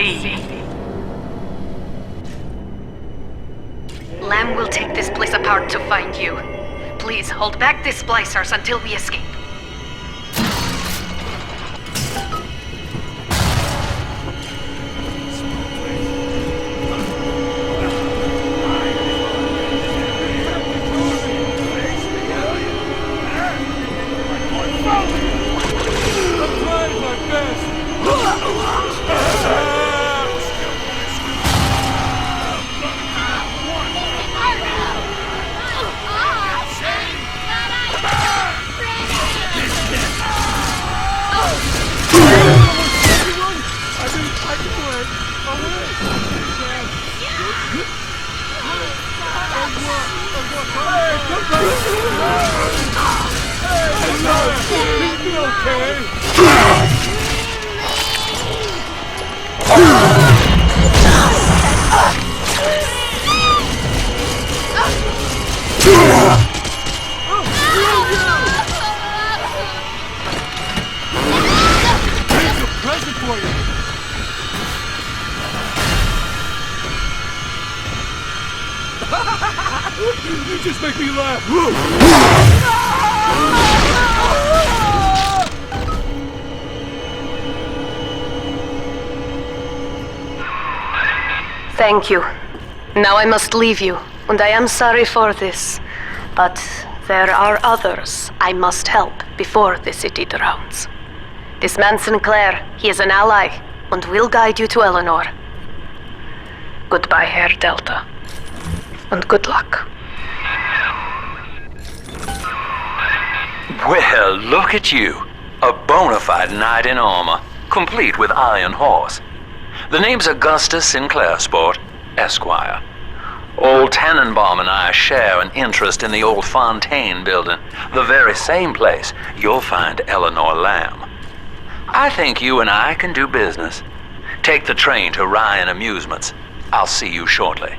see. Lamb will take this place apart to find you. Please hold back the splicers until we escape. You just make me laugh! Thank you. Now I must leave you, and I am sorry for this. But there are others I must help before the city drowns. This man Sinclair, he is an ally, and will guide you to Eleanor. Goodbye, Herr Delta. And good luck. Well, look at you. A bona fide knight in armor, complete with iron horse. The name's Augustus Sinclair, Sport, Esquire. Old Tannenbaum and I share an interest in the old Fontaine building, the very same place you'll find Eleanor Lamb. I think you and I can do business. Take the train to Ryan Amusements. I'll see you shortly.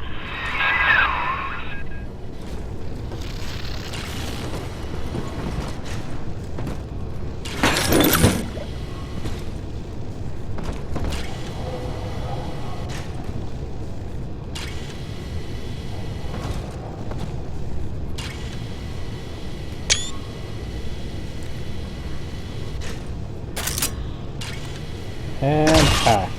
And pack.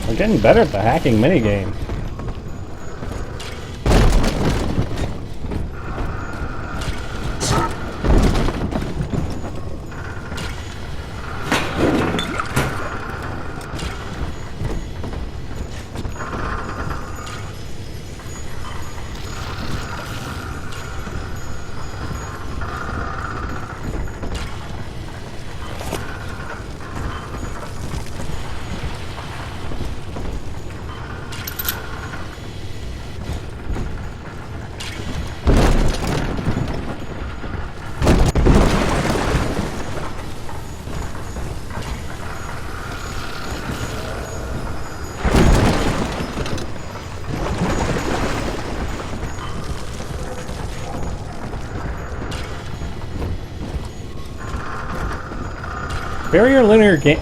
We're getting better at the hacking minigame.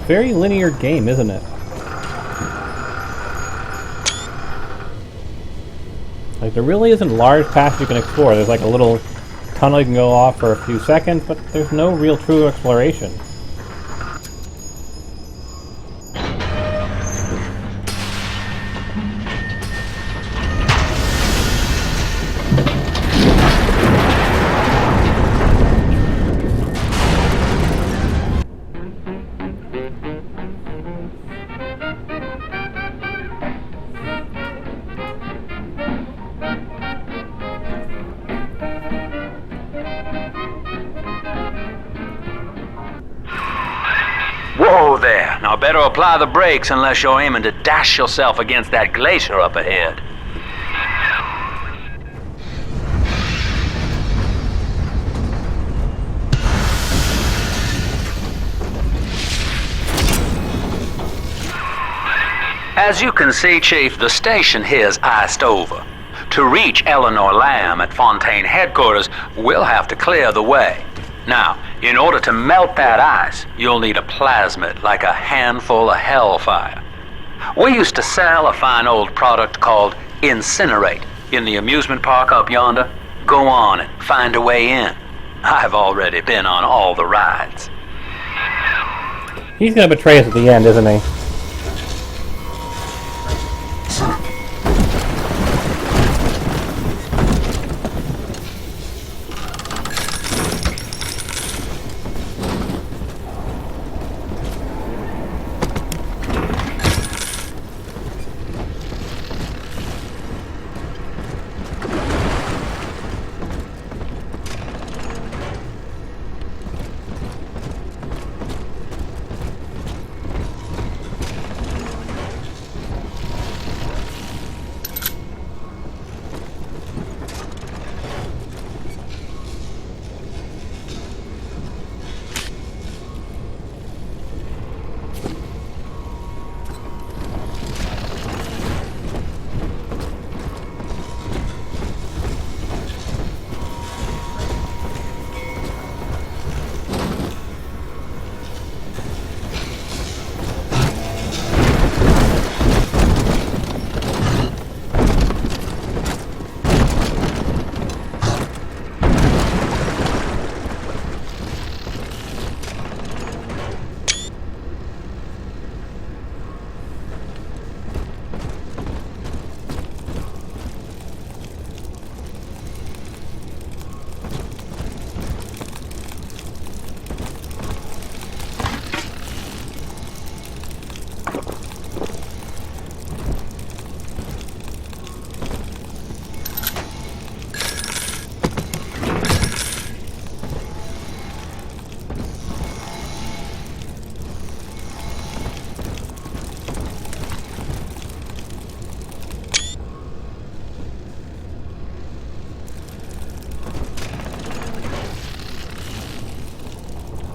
Very linear game, isn't it? Like, there really isn't large paths you can explore. There's like a little tunnel you can go off for a few seconds, but there's no real true exploration. Whoa there. Now better apply the brakes unless you're aiming to dash yourself against that glacier up ahead. As you can see, Chief, the station here's iced over. To reach Eleanor Lamb at Fontaine headquarters, we'll have to clear the way. Now, in order to melt that ice, you'll need a plasmid, like a handful of hellfire. We used to sell a fine old product called Incinerate in the amusement park up yonder. Go on and find a way in. I've already been on all the rides. He's gonna betray us at the end, isn't he?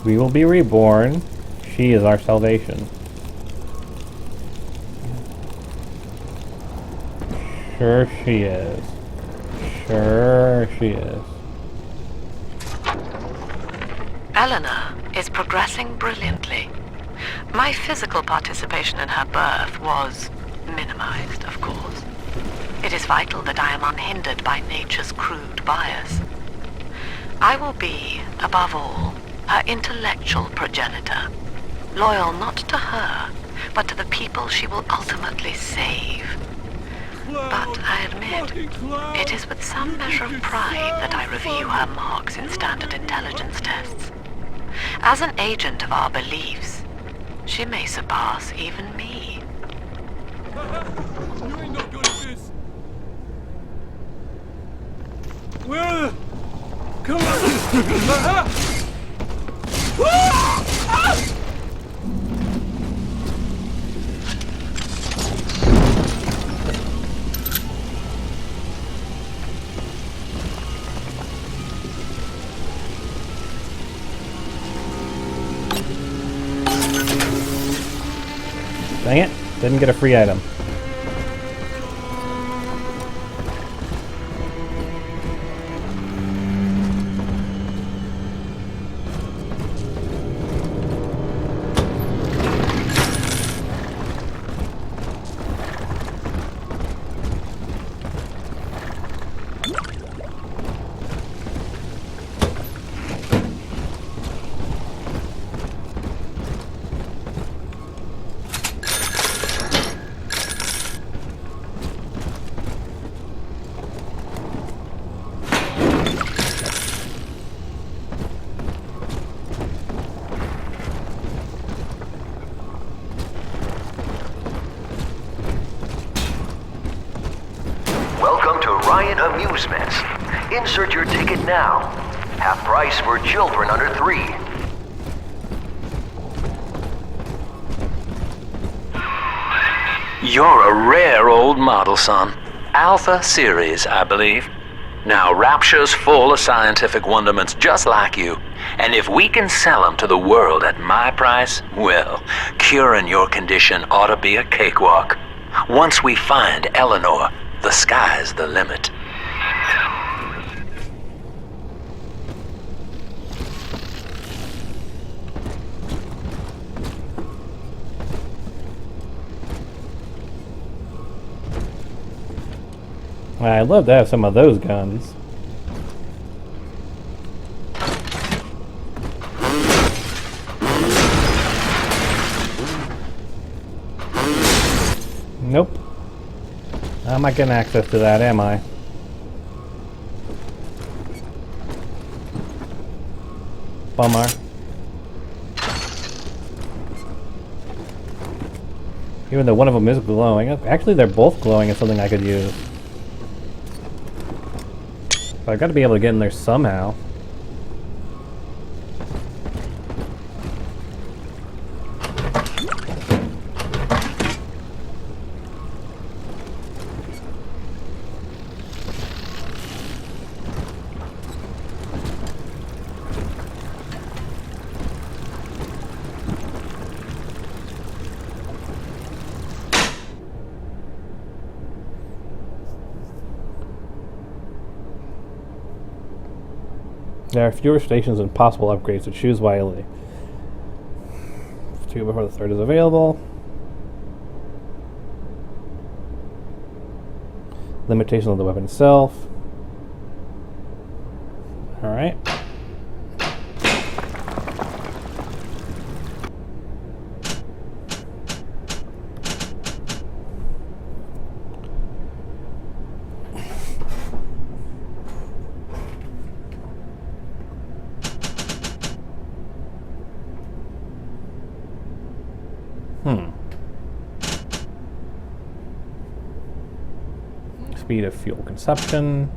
We will be reborn. She is our salvation. Sure she is. Sure she is. Eleanor is progressing brilliantly. My physical participation in her birth was minimized, of course. It is vital that I am unhindered by nature's crude bias. I will be, above all, her intellectual progenitor, loyal not to her, but to the people she will ultimately save. But I admit, it is with some measure of pride that I review her marks in standard intelligence tests. As an agent of our beliefs, she may surpass even me. You ain't no good at this. Where? Come on! Dang it, didn't get a free item. Insert your ticket now. Half price for children under 3. You're a rare old model, son. Alpha series, I believe. Now, Rapture's full of scientific wonderments just like you. And if we can sell them to the world at my price, well, curing your condition ought to be a cakewalk. Once we find Eleanor, the sky's the limit. I'd love to have some of those guns. Nope. I'm not getting access to that, am I? Bummer. Even though one of them is glowing. Actually, they're both glowing as something I could use. But I've got to be able to get in there somehow. There are fewer stations and possible upgrades, so choose wisely. 2 before the third is available. Limitations on the weapon itself. Alright. Speed of fuel consumption.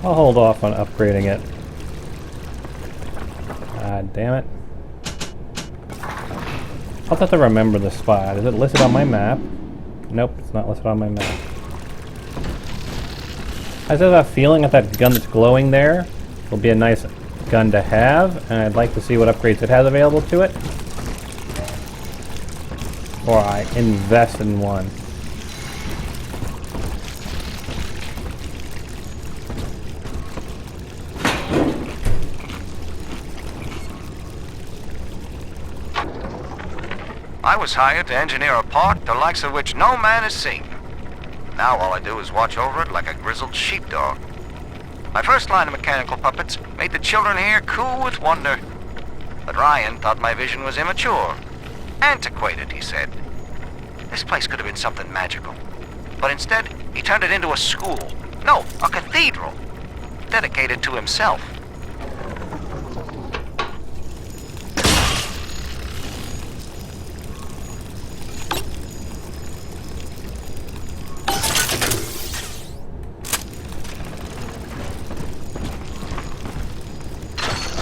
I'll hold off on upgrading it. God damn it. I'll have to remember the spot. Is it listed on my map? Nope, it's not listed on my map. I just have a feeling that that gun that's glowing there will be a nice gun to have, and I'd like to see what upgrades it has available to it. Or I invest in one. I was hired to engineer a part the likes of which no man has seen. Now all I do is watch over it like a grizzled sheepdog. My first line of mechanical puppets made the children here coo with wonder. But Ryan thought my vision was immature. Antiquated, he said. This place could have been something magical. But instead, he turned it into a school. No, a cathedral. Dedicated to himself.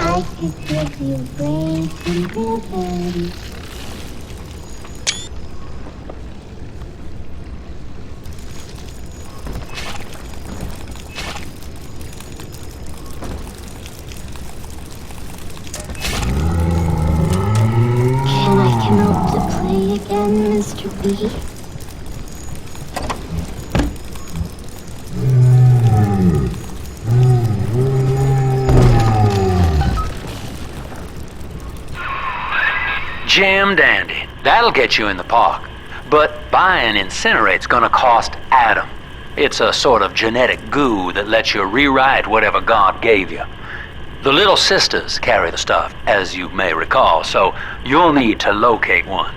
I could give you brains and ribbons. Mr. B. Jam dandy. That'll get you in the park. But buying Incinerate's gonna cost Adam. It's a sort of genetic goo that lets you rewrite whatever God gave you. The Little Sisters carry the stuff, as you may recall, so you'll need to locate one.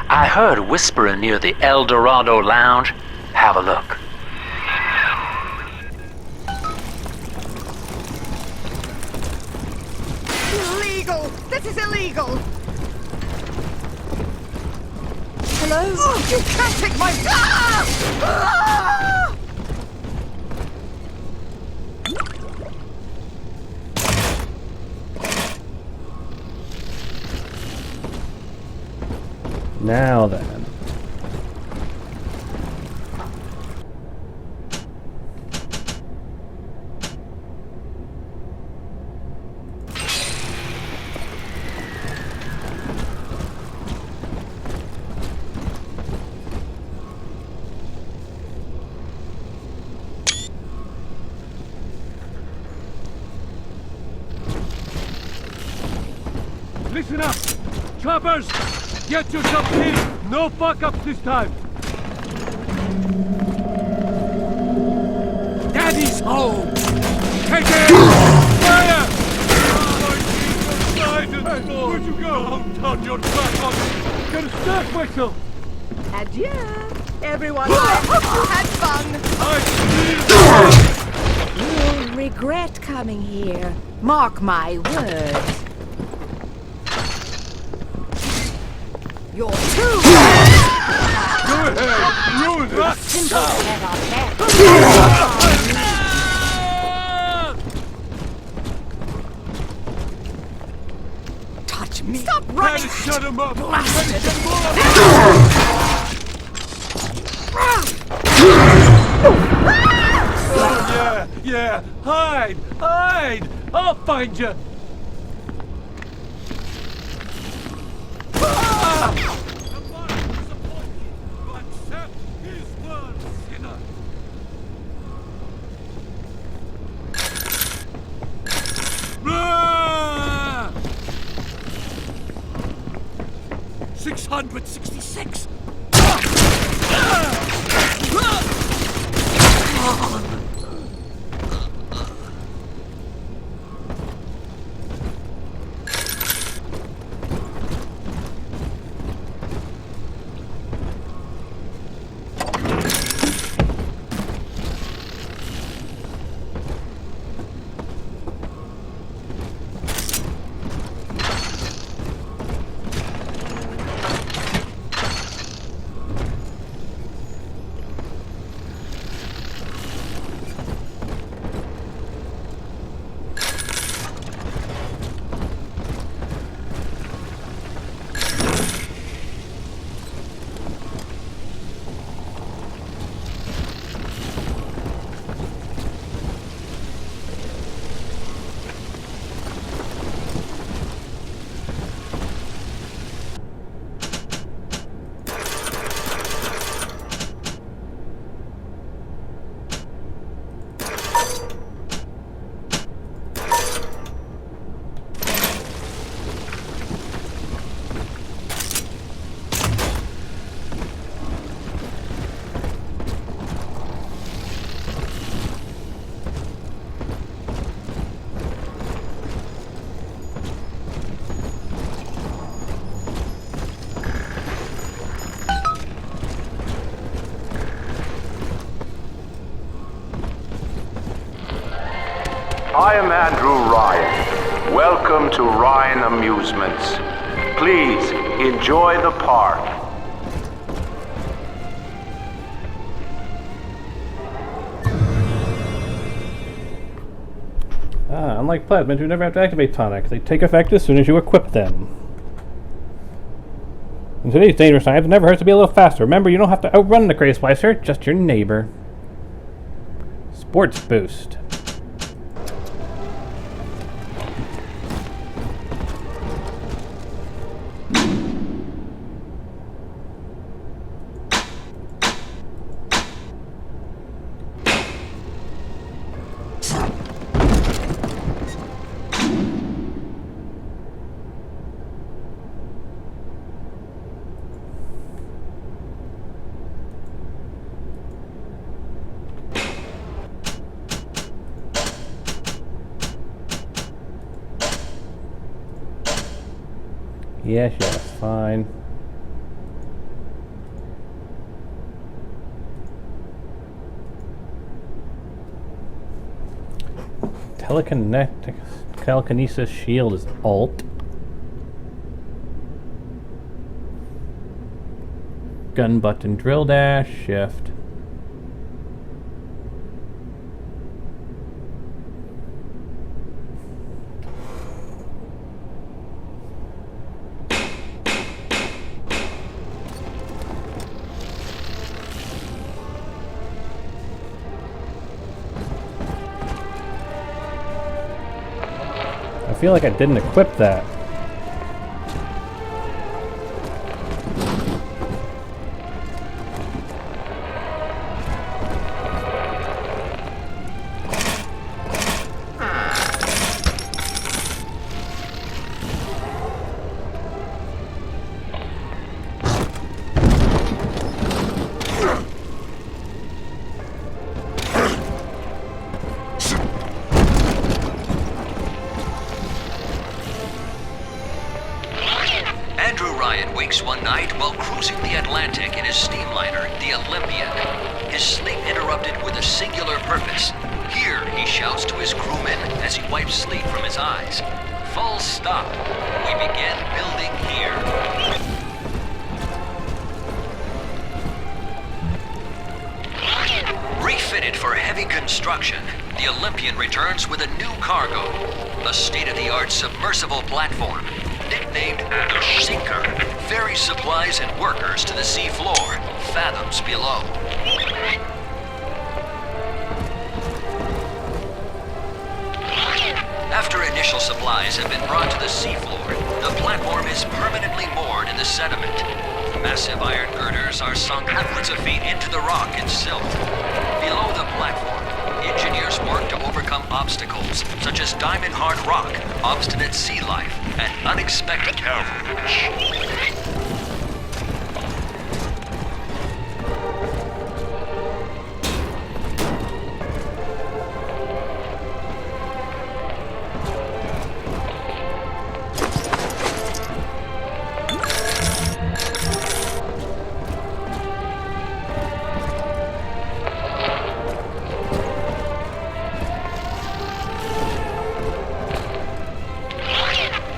I heard whispering near the El Dorado Lounge. Have a look. Illegal! This is illegal! Hello? Oh, you can't take my... Ah! Ah! Now then. Listen up! Choppers! Get yourself in! No fuck-ups this time! Daddy's home! Take it! Fire! Oh, where'd you go? Don't turn your back on me! Get a staff whistle! Adieu, everyone. I hope you had fun. I You'll regret coming here. Mark my words. You're too... Go ahead! Ruin it! Simple head on that. Touch me. Stop running! Gotta shut him up! Blasted. Oh, yeah! Hide! Hide! I'll find you! Ah! 666! I am Andrew Ryan. Welcome to Ryan Amusements. Please enjoy the park. Unlike plasmids, you never have to activate tonics. They take effect as soon as you equip them. In today's dangerous times, it never hurts to be a little faster. Remember, you don't have to outrun the Cray Splicer, just your neighbor. Sports Boost. Yes, fine. Telekinesis shield is Alt. Gun button, drill dash, shift. I feel like I didn't equip that. One night while cruising the Atlantic in his steamliner, the Olympian. His sleep interrupted with a singular purpose. Here, he shouts to his crewmen as he wipes sleep from his eyes. Full stop. We begin building here. Refitted for heavy construction, the Olympian returns with a new cargo. A state-of-the-art submersible platform, nicknamed the Sinker, ferries supplies and workers to the sea floor, fathoms below. After initial supplies have been brought to the seafloor, the platform is permanently moored in the sediment. Massive iron girders are sunk hundreds of feet into the rock and silt. Below the platform, engineers work to overcome obstacles such as diamond-hard rock, obstinate sea life, and unexpected cavalry.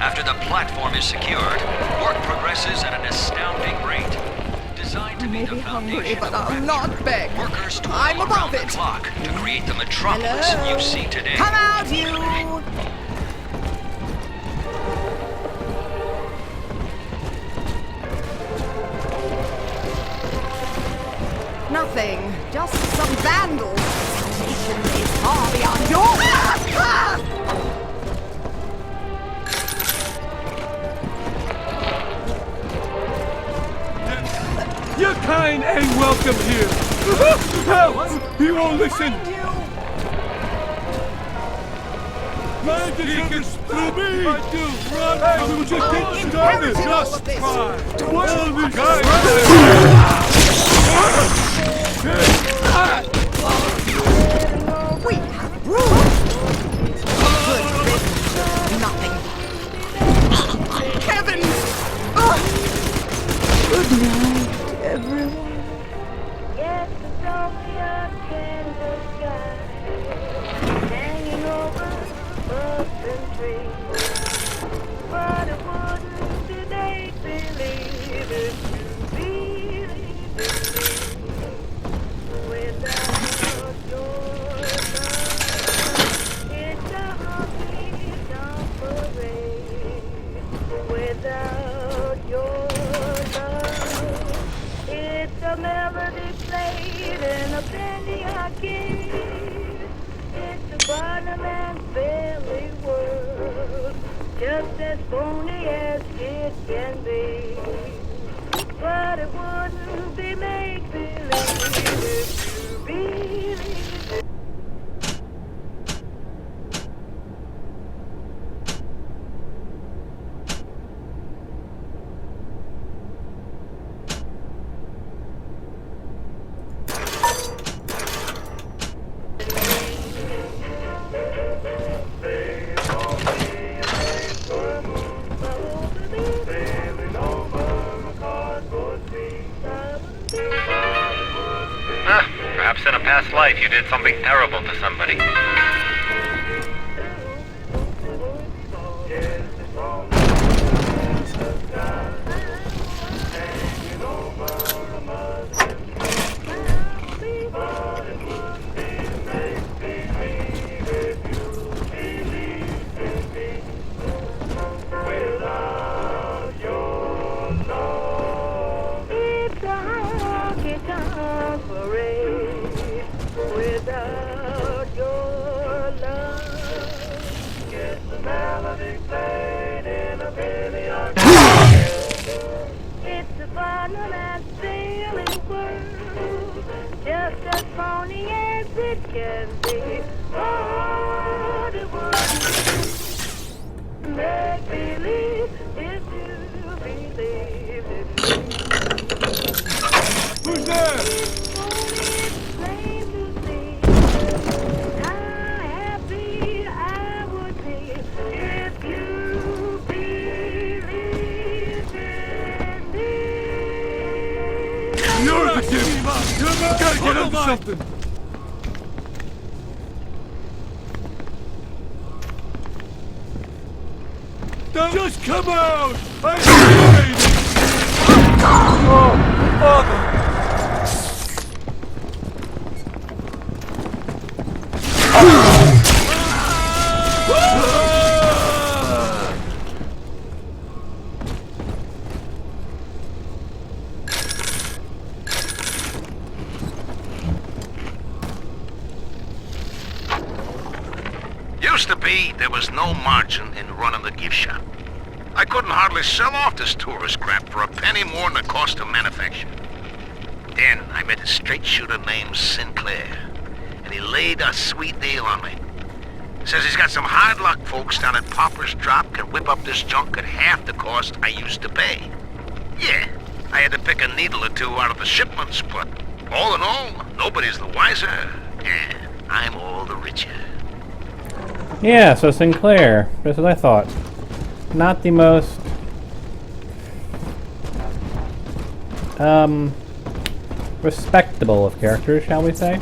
After the platform is secured, work progresses at an astounding rate. Designed to be the hungry, foundation but of I'll not beg. workers toil I'm around above the it. clock to create the metropolis Hello? you see today. Come out, you! Nothing. Just some vandals. Salvation is far beyond your... Your kind ain't welcome here. Help! He won't listen. Man, he can through me. I do. Run. Hey, we just get started. Just try. What are these guys? We have rules. Good riddance. Nothing. Heavens! Good night, everyone. Yes, it's only a candle sky hanging over books and trees. But it wouldn't be make-believe if you believed without your love. It's a honky-tonk parade without your love. It's a melody played in a penny arcade. It's a bottom and belly world, just as phony as it can be. But it wouldn't be make-believe if you believed it. past life you did something terrible to somebody. Who's there? You're the kid! You gotta get up to something! Don't just come out! I'm afraid! Oh, Father! Used to be, there was no margin in running the gift shop. I couldn't hardly sell off this tourist crap for a penny more than the cost of manufacture. Then I met a straight shooter named Sinclair, and he laid a sweet deal on me. Says he's got some hard luck folks down at Popper's Drop can whip up this junk at half the cost I used to pay. Yeah, I had to pick a needle or two out of the shipments, but all in all, nobody's the wiser, and I'm all the richer. Yeah, so Sinclair, just as I thought. Not the most respectable of characters, shall we say?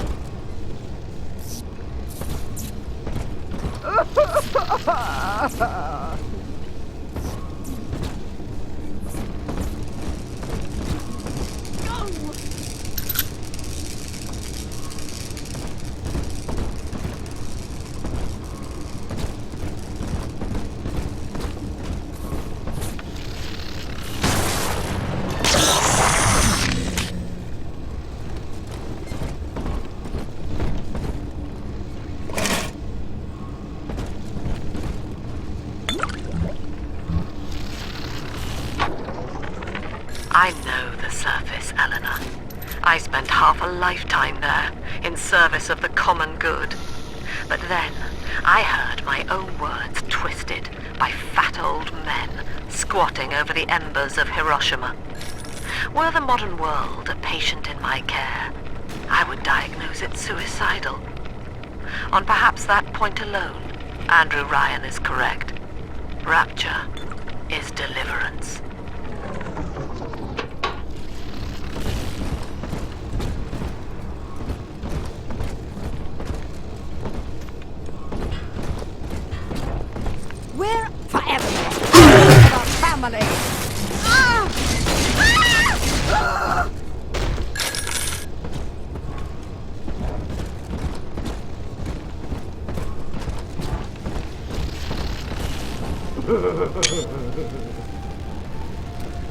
I know the surface, Eleanor. I spent half a lifetime there, in service of the common good. But then, I heard my own words twisted by fat old men squatting over the embers of Hiroshima. Were the modern world a patient in my care, I would diagnose it suicidal. On perhaps that point alone, Andrew Ryan is correct. Rapture is deliverance. We're forever our family.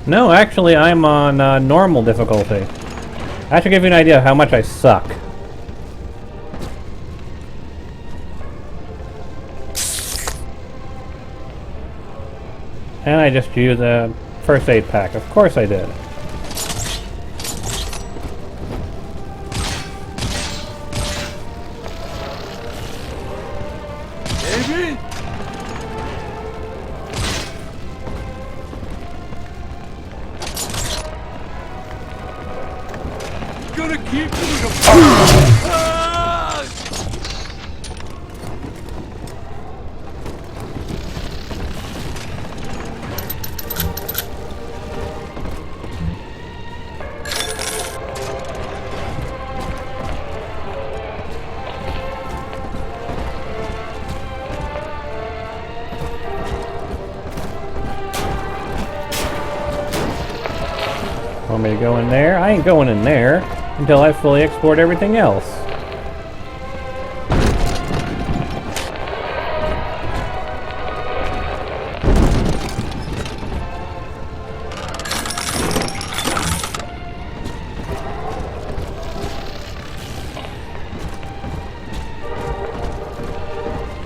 No, actually, I'm on normal difficulty. That should give you an idea of how much I suck. And I just used a first aid pack. Of course I did. Baby? Gonna keep doing a Want me to go in there? I ain't going in there until I fully explored everything else.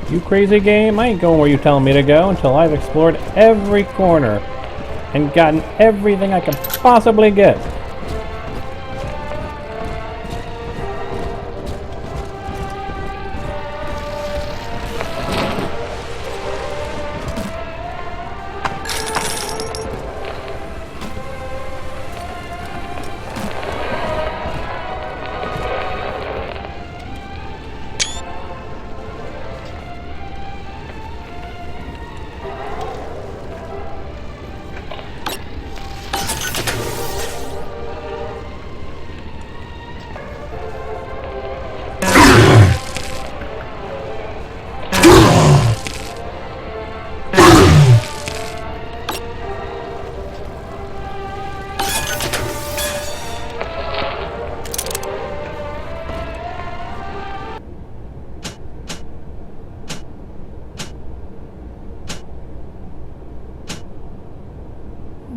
You crazy game? I ain't going where you telling me to go until I've explored every corner and gotten everything I can possibly get.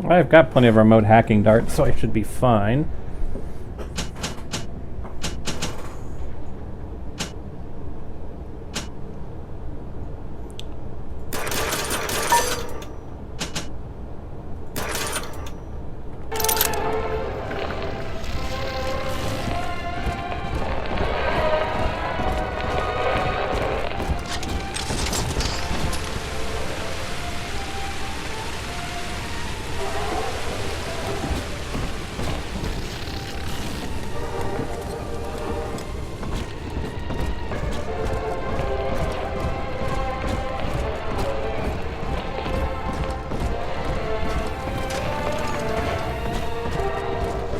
I've got plenty of remote hacking darts, so I should be fine.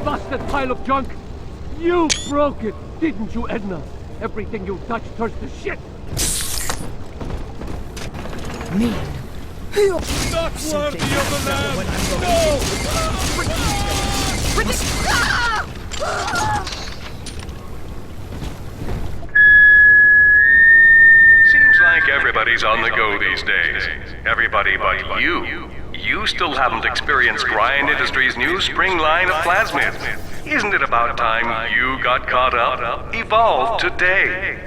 Busted pile of junk! You broke it, didn't you, Edna? Everything you touch turns to shit! Me. Not worthy of the land! No! Seems like everybody's on the go these days. Everybody but you. You still haven't experienced Ryan Industries' new spring line of plasmids. Isn't it about time you got caught up? Evolve today.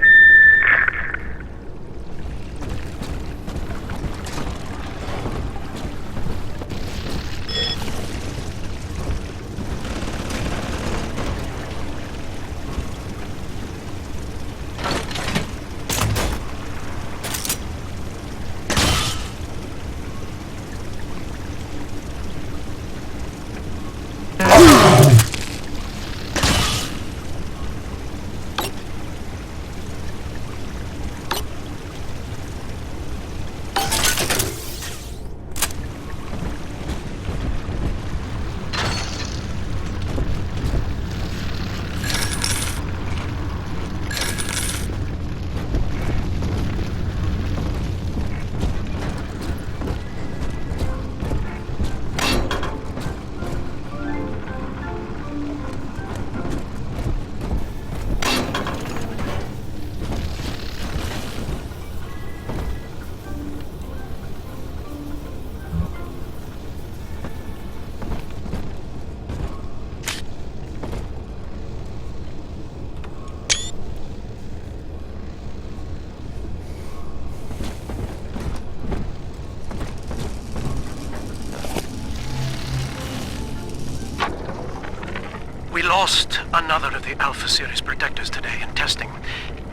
We lost another of the Alpha Series protectors today in testing.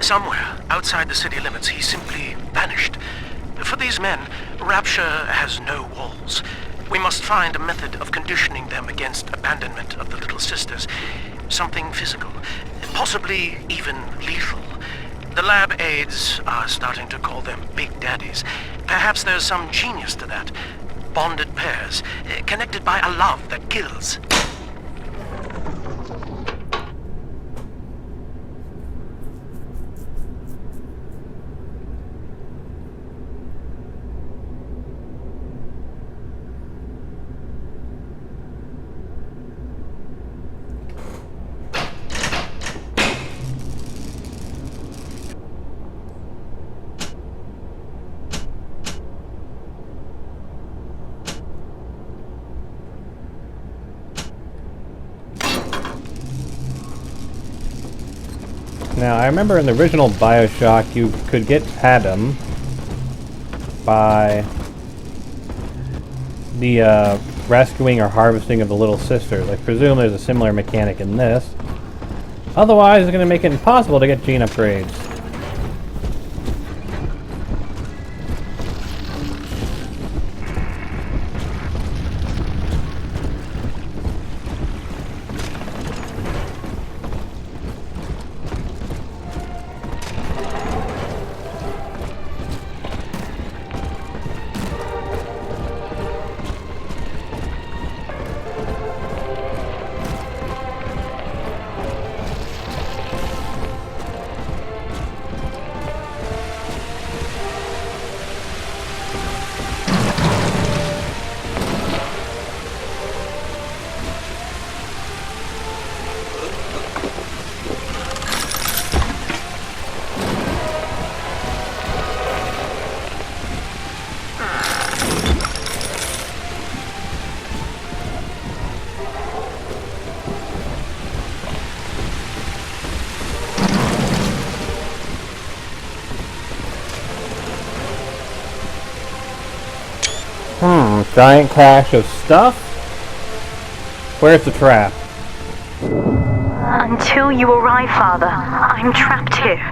Somewhere outside the city limits, he simply vanished. For these men, Rapture has no walls. We must find a method of conditioning them against abandonment of the Little Sisters. Something physical, possibly even lethal. The lab aides are starting to call them Big Daddies. Perhaps there's some genius to that. Bonded pairs, connected by a love that kills. Now, I remember in the original Bioshock, you could get Adam by the rescuing or harvesting of the little sisters. I presume there's a similar mechanic in this. Otherwise, it's going to make it impossible to get gene upgrades. Giant cache of stuff? Where's the trap? Until you arrive, Father, I'm trapped here.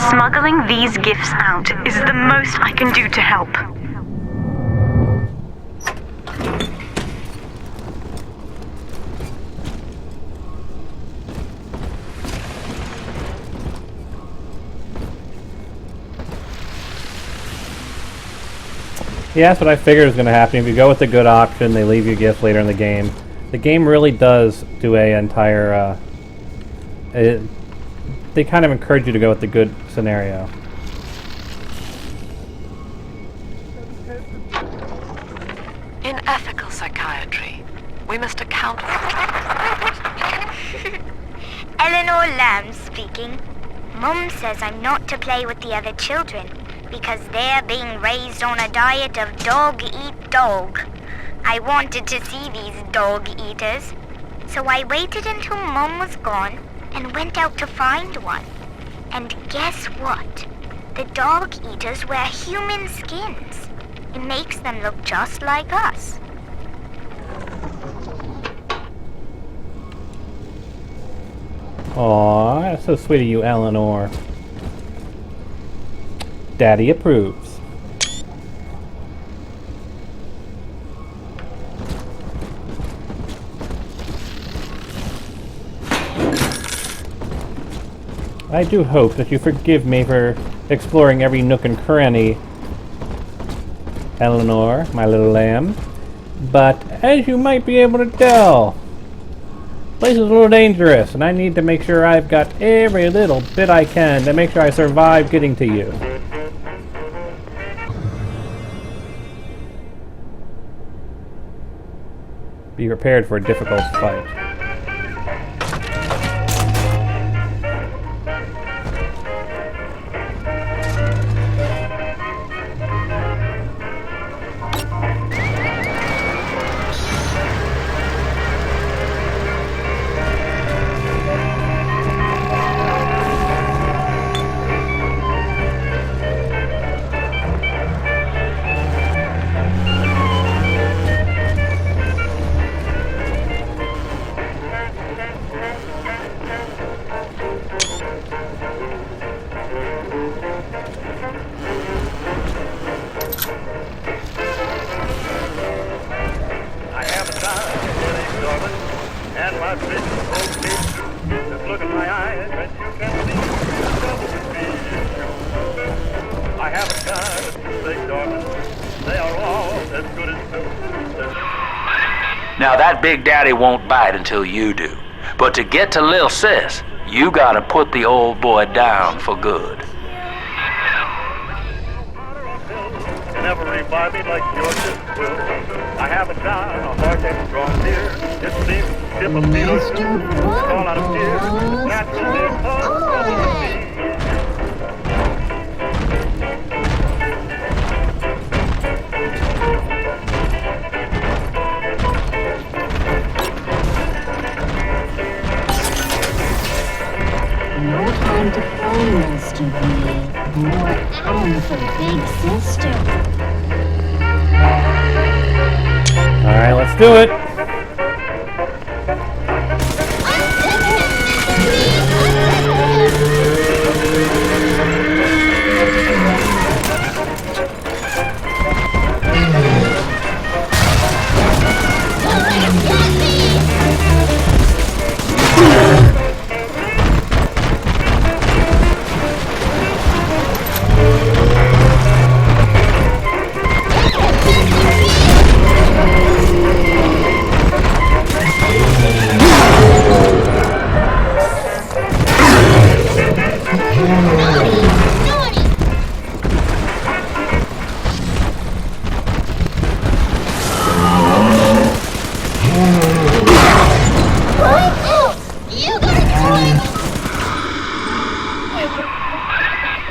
Smuggling these gifts out is the most I can do to help. Yeah, that's what I figured was going to happen. If you go with the good option, they leave you gifts later in the game. The game really does do a entire... they kind of encourage you to go with the good scenario. In ethical psychiatry, we must account for... Eleanor Lamb speaking. Mum says I'm not to play with the other children because they're being raised on a diet of dog-eat-dog. I wanted to see these dog-eaters, so I waited until Mum was gone and went out to find one. And guess what? The dog-eaters wear human skins. It makes them look just like us. Aw, that's so sweet of you, Eleanor. Daddy approves. I do hope that you forgive me for exploring every nook and cranny, Eleanor, my little lamb. But as you might be able to tell, the place is a little dangerous, and I need to make sure I've got every little bit I can to make sure I survive getting to you. Be prepared for a difficult fight. Now that Big Daddy won't bite until you do. But to get to Lil Sis, you gotta put the old boy down for good. Never revive me like your sister will. I haven't done a heart that's strong, dear. It seems to skip a beat or two. Fall out of tears. Naturally, No time to to be more Adam for big sister. Alright, let's do it.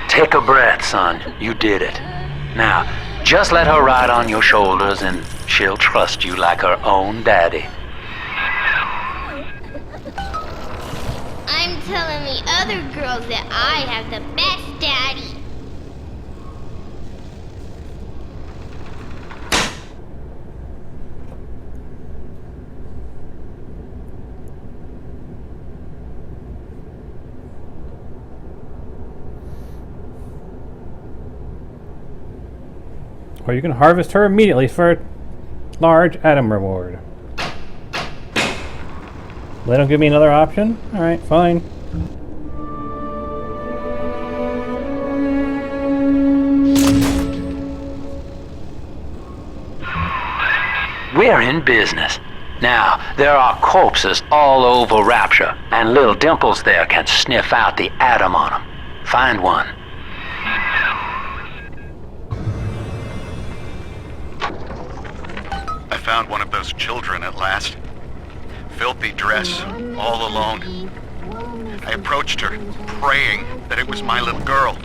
Take a breath, son. You did it. Now, just let her ride on your shoulders and she'll trust you like her own daddy. I'm telling the other girls that I have the best daddy. Or you can harvest her immediately for a large Adam reward. They don't give me another option? Alright, fine. We're in business. Now, there are corpses all over Rapture, and little Dimples there can sniff out the Adam on them. Find one. I found one of those children at last. Filthy dress, all alone. I approached her, praying that it was my little girl.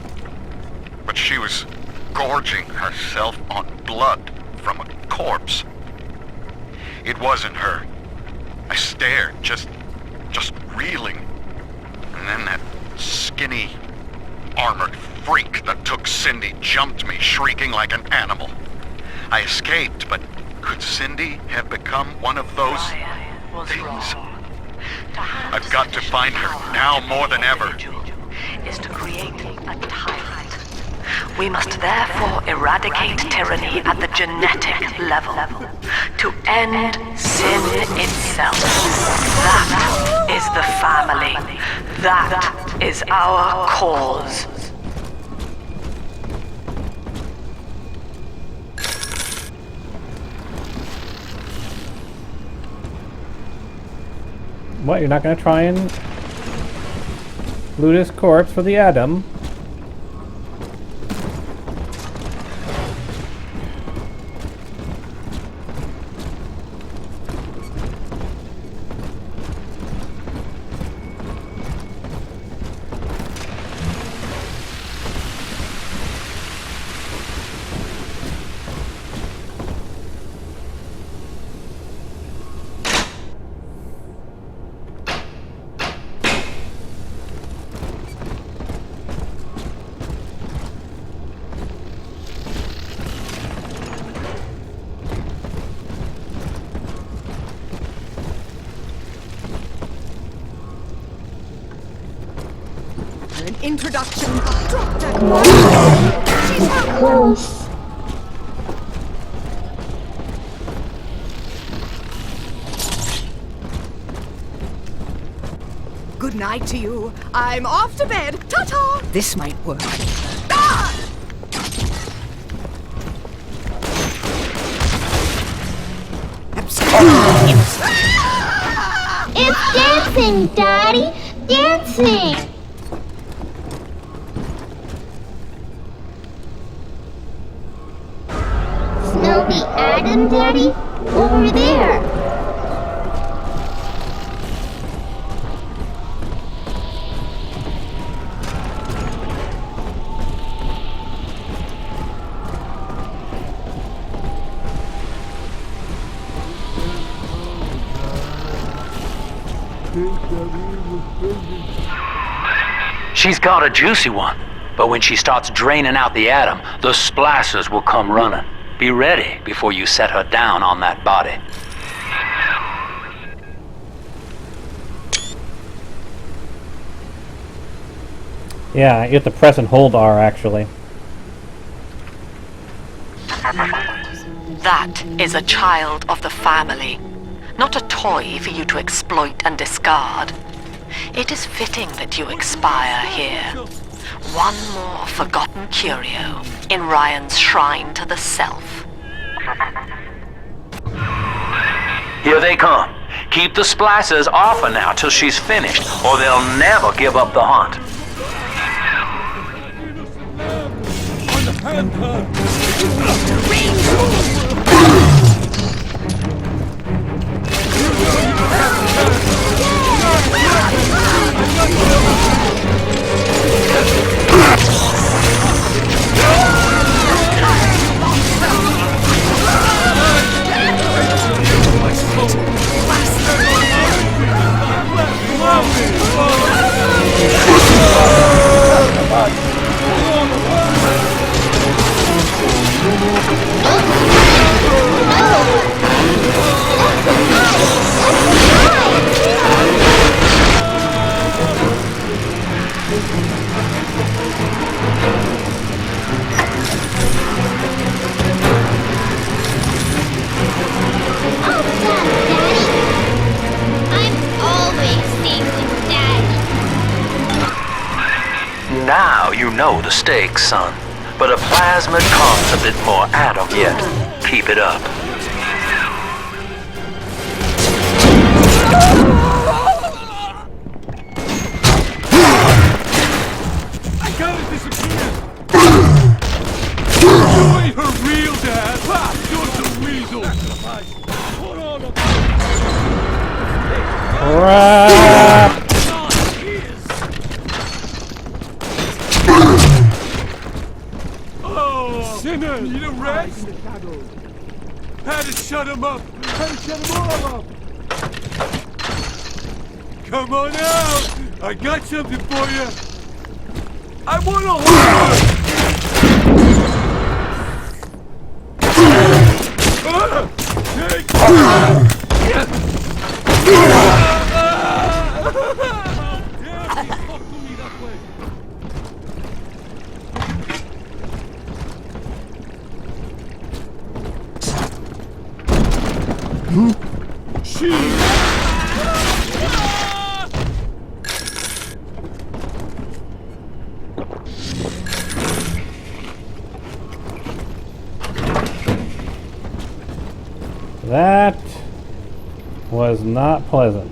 But she was gorging herself on blood from a corpse. It wasn't her. I stared, just reeling. And then that skinny, armored freak that took Cindy jumped me, shrieking like an animal. I escaped, but could Cindy have become one of those things? I've got to find her, now more than ever. Is to create a tyrant. We must therefore eradicate tyranny at the genetic level. To end sin itself. That is the family. That is our cause. What, you're not gonna try and loot his corpse for the Adam? Introduction. Drop dead. She's not close. Good night to you. I'm off to bed. Ta-ta. This might work. Ah! It's dancing, Daddy! Dancing! Snowy Adam, Daddy? Over there! She's got a juicy one. But when she starts draining out the atom, the splicers will come running. Be ready before you set her down on that body. Yeah, you have to press and hold R, actually. That is a child of the family, not a toy for you to exploit and discard. It is fitting that you expire here. One more forgotten curio in Ryan's shrine to the self. Here they come. Keep the splicers off her now till she's finished, or they'll never give up the hunt. Now you know the stakes, son. But a plasmid costs a bit more atom yet. Keep it up. I gotta disappear! You ain't her real dad! You're the weasel! Hold on! Crap! Sinner! Need a rest? Had to shut him up! Had to shut them all up! Come on out! I got something for you! I want to hold That was not pleasant.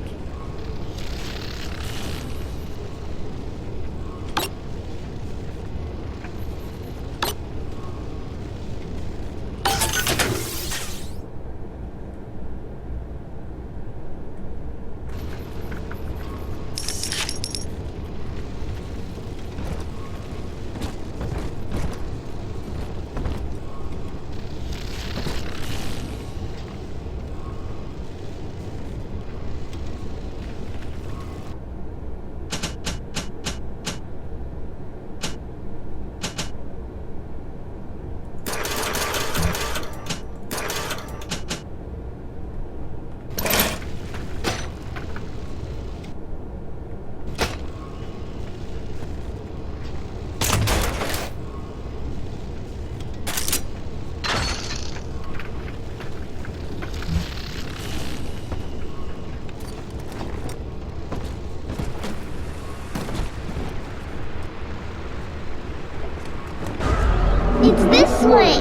It's this way.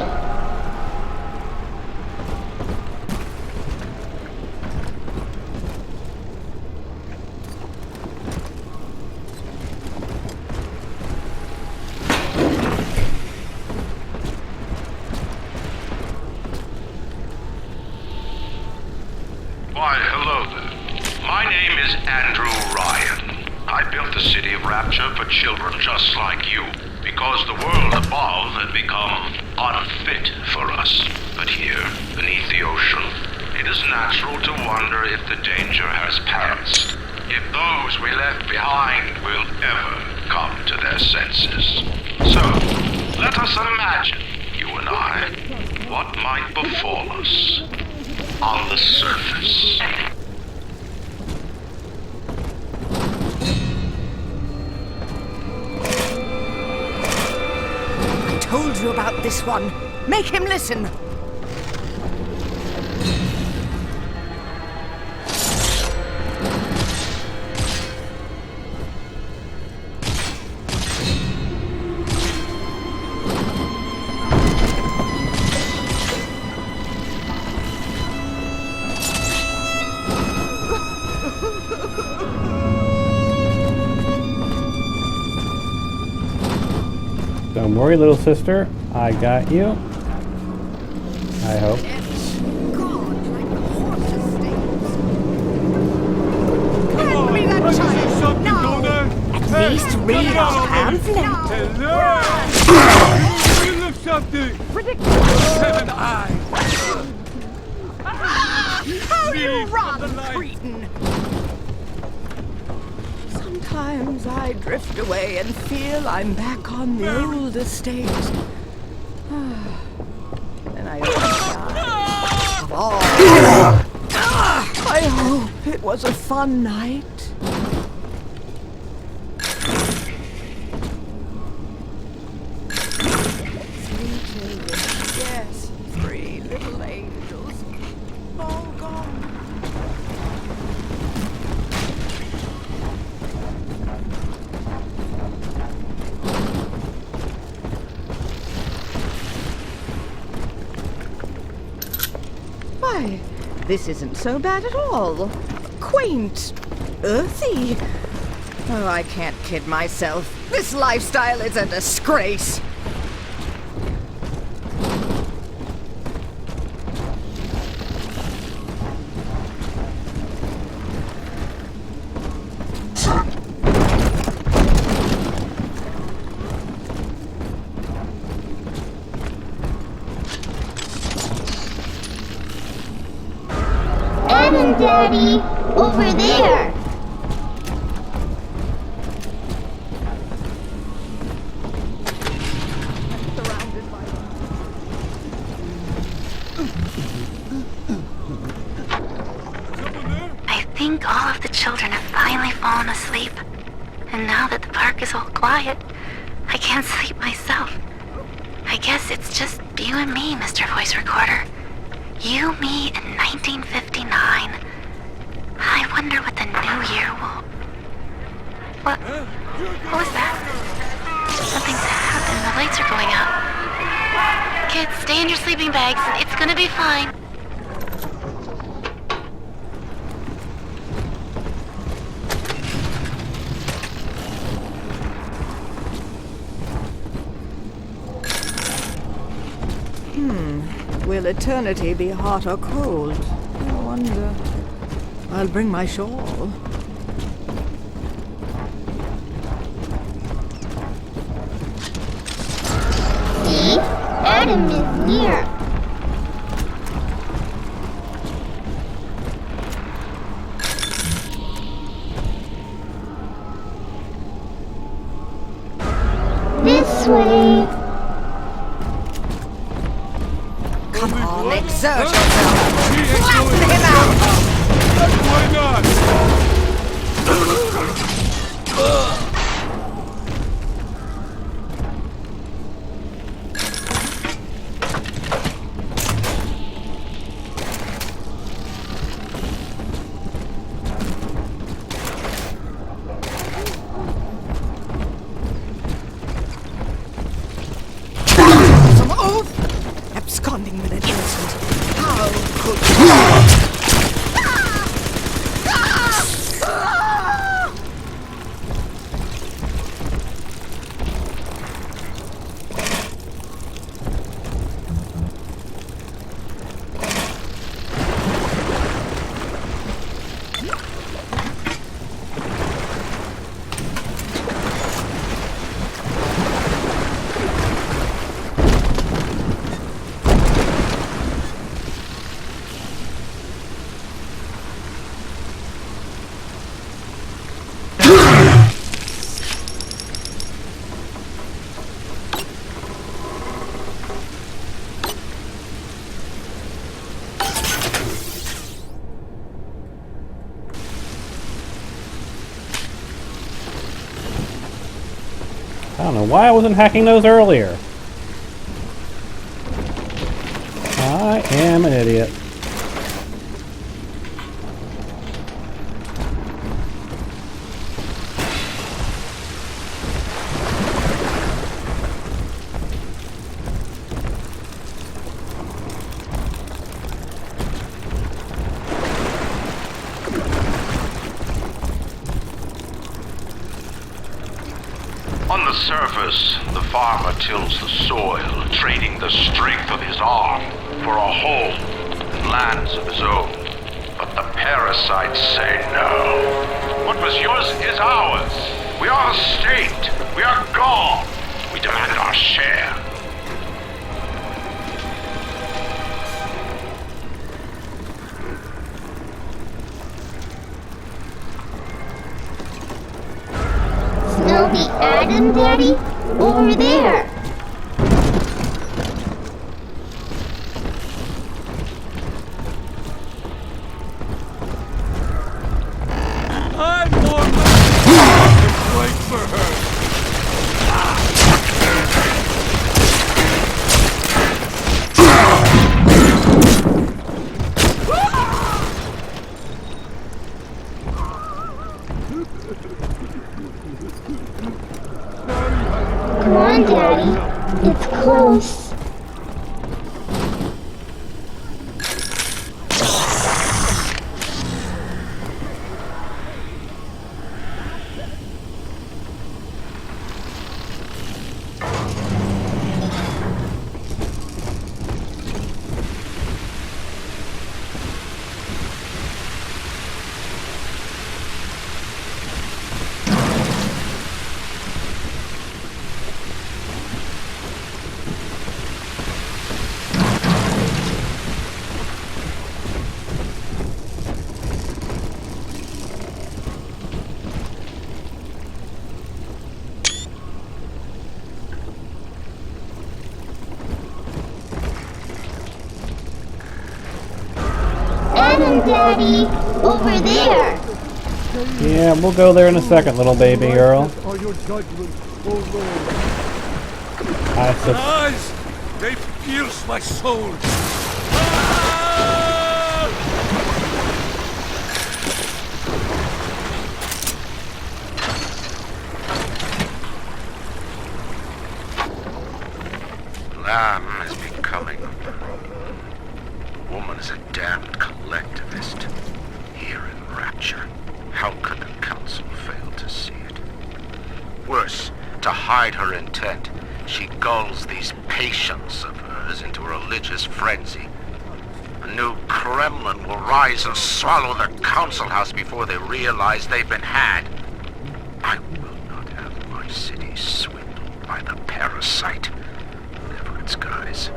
Why, hello there. My name is Andrew Ryan. I built the city of Rapture for children just like you, because the world above had become unfit for us. But here, beneath the ocean, it is natural to wonder if the danger has passed. If those we left behind will ever come to their senses. So, let us imagine, you and I, what might befall us on the surface. I told you about this one. Make him listen. Don't worry, little sister. I got you. I hope. Hand me that child now. At least read our pamphlet. Look something! Seven eyes! How you run, cretin! Sometimes I drift away and feel I'm back on the old estate. And I die of all. I hope it was a fun night. 3 children, yes, 3 little angels, all gone. Why, this isn't so bad at all. Quaint, earthy. Oh, I can't kid myself. This lifestyle is a disgrace. Adam, Daddy, over there. I think all of the children have finally fallen asleep. And now that the park is all quiet, I can't sleep myself. I guess it's just you and me, Mr. Voice Recorder. You, me, in 1959. I wonder what the new year will... What was that? Something's happened. The lights are going out. Kids, stay in your sleeping bags. It's gonna be fine. Will eternity be hot or cold? I wonder. I'll bring my shawl. See? Adam is near. This way. Come on, exert yourself. Flatten him out. Why not? Some oath! Absconding with an innocent. How could you? I don't know why I wasn't hacking those earlier. I am an idiot. On the surface, the farmer tills the soil, trading the strength of his arm for a home and lands of his own. But the parasites say no. What was yours is ours. We are the state. We are God. We demand our share. Smell the Adam, Daddy? Over there. I'm more than right for her. Come on, Daddy. It's close. Adam, Daddy. Over there. Yeah, we'll go there in a second, little baby girl. Are your judgments, oh Lord? I The eyes, they pierce my soul. Lamb is becoming. Woman is a damned collectivist. Here in Rapture, how could the Council fail to see it? Worse, to hide her intent, she gulls these patients of hers into a religious frenzy. A new Kremlin will rise and swallow the Council House before they realize they've been had. I will not have my city swindled by the parasite. Whatever its guise.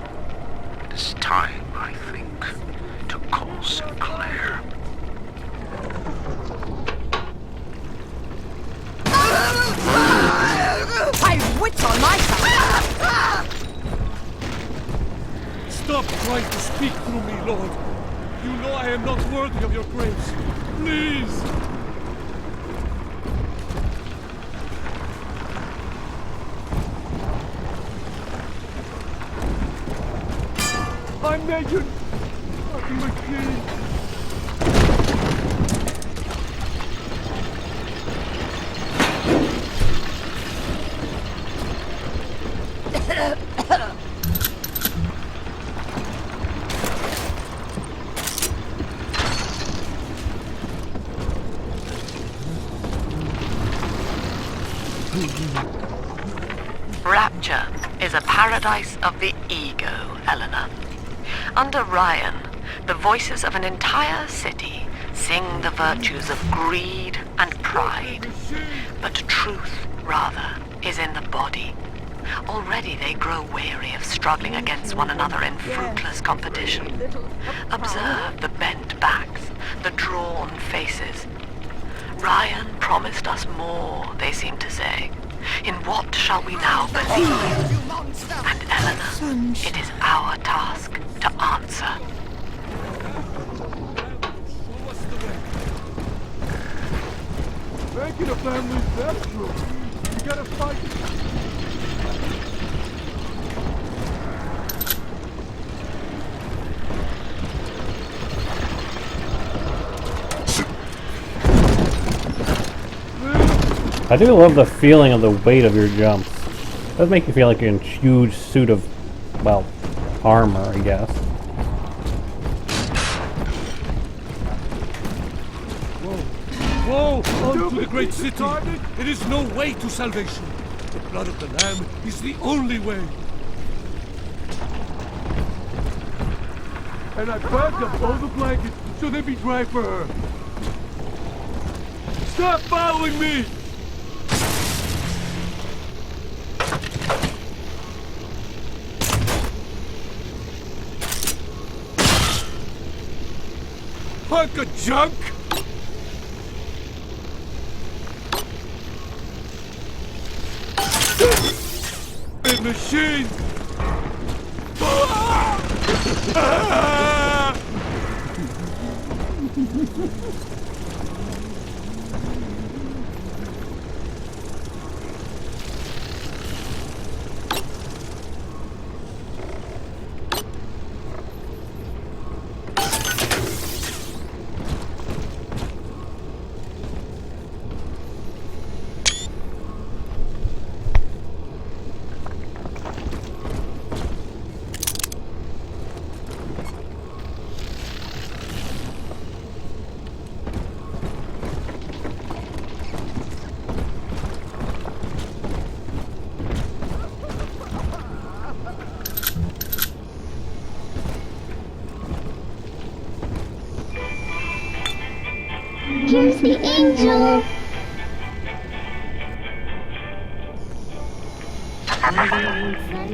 It is time, I think, to call Sinclair. I've wits on my side. Stop trying to speak through me, Lord. You know I am not worthy of your grace. Please. I'm Megan. I'm McLean. Rapture is a paradise of the ego, Eleanor. Under Ryan, the voices of an entire city sing the virtues of greed and pride. But truth, rather, is in the body. Already they grow weary of struggling against one another in fruitless competition. Observe the bent backs, the drawn faces. Ryan promised us more, they seem to say. In what shall we now believe? And Eleanor, it is our task to answer. Making a family's bedroom. You gotta fight. I do love the feeling of the weight of your jumps. It does make you feel like you're in a huge suit of, well, armor, I guess. Whoa! On to the great city! It is no way to salvation. The blood of the Lamb is the only way. And I bagged up all the blankets so they'd be dry for her. Stop following me! Hunk of junk! Machine! Here's the angel.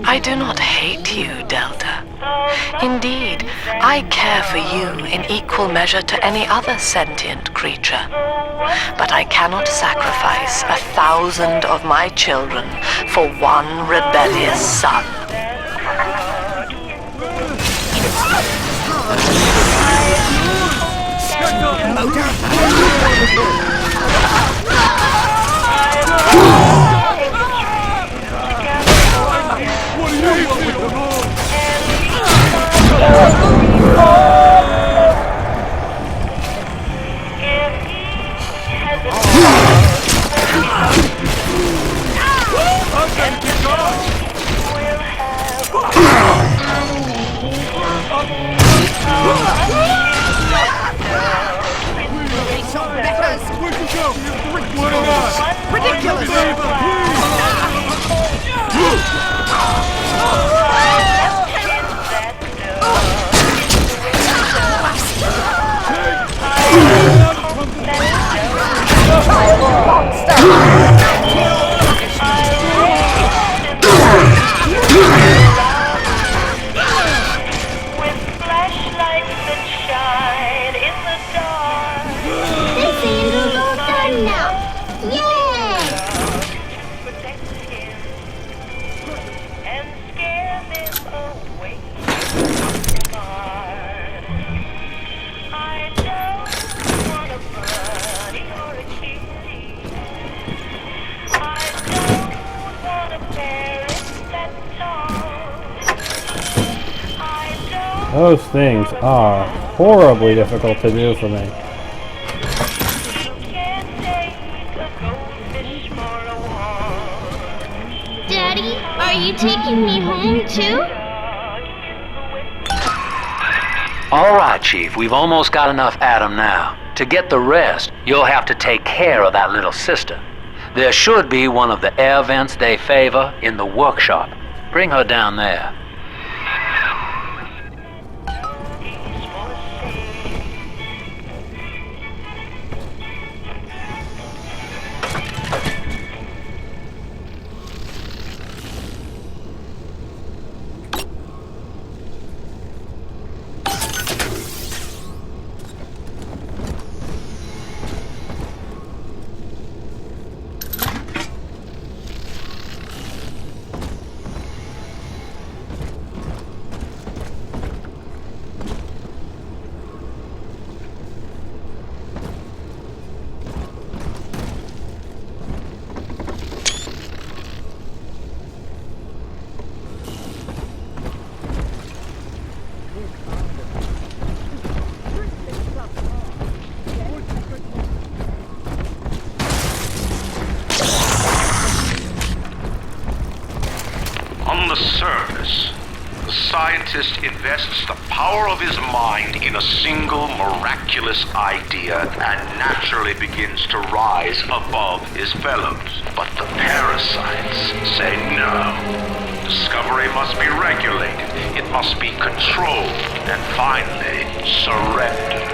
I do not hate you, Delta. Indeed, I care for you in equal measure to any other sentient creature. But I cannot sacrifice 1,000 of my children for one rebellious son. Those things are horribly difficult to do for me. Daddy, are you taking me home too? All right, Chief, we've almost got enough Adam now. To get the rest, you'll have to take care of that little sister. There should be one of the air vents they favor in the workshop. Bring her down there. scientist invests the power of his mind in a single miraculous idea and naturally begins to rise above his fellows. But the parasites say no. Discovery must be regulated, it must be controlled, and finally surrendered.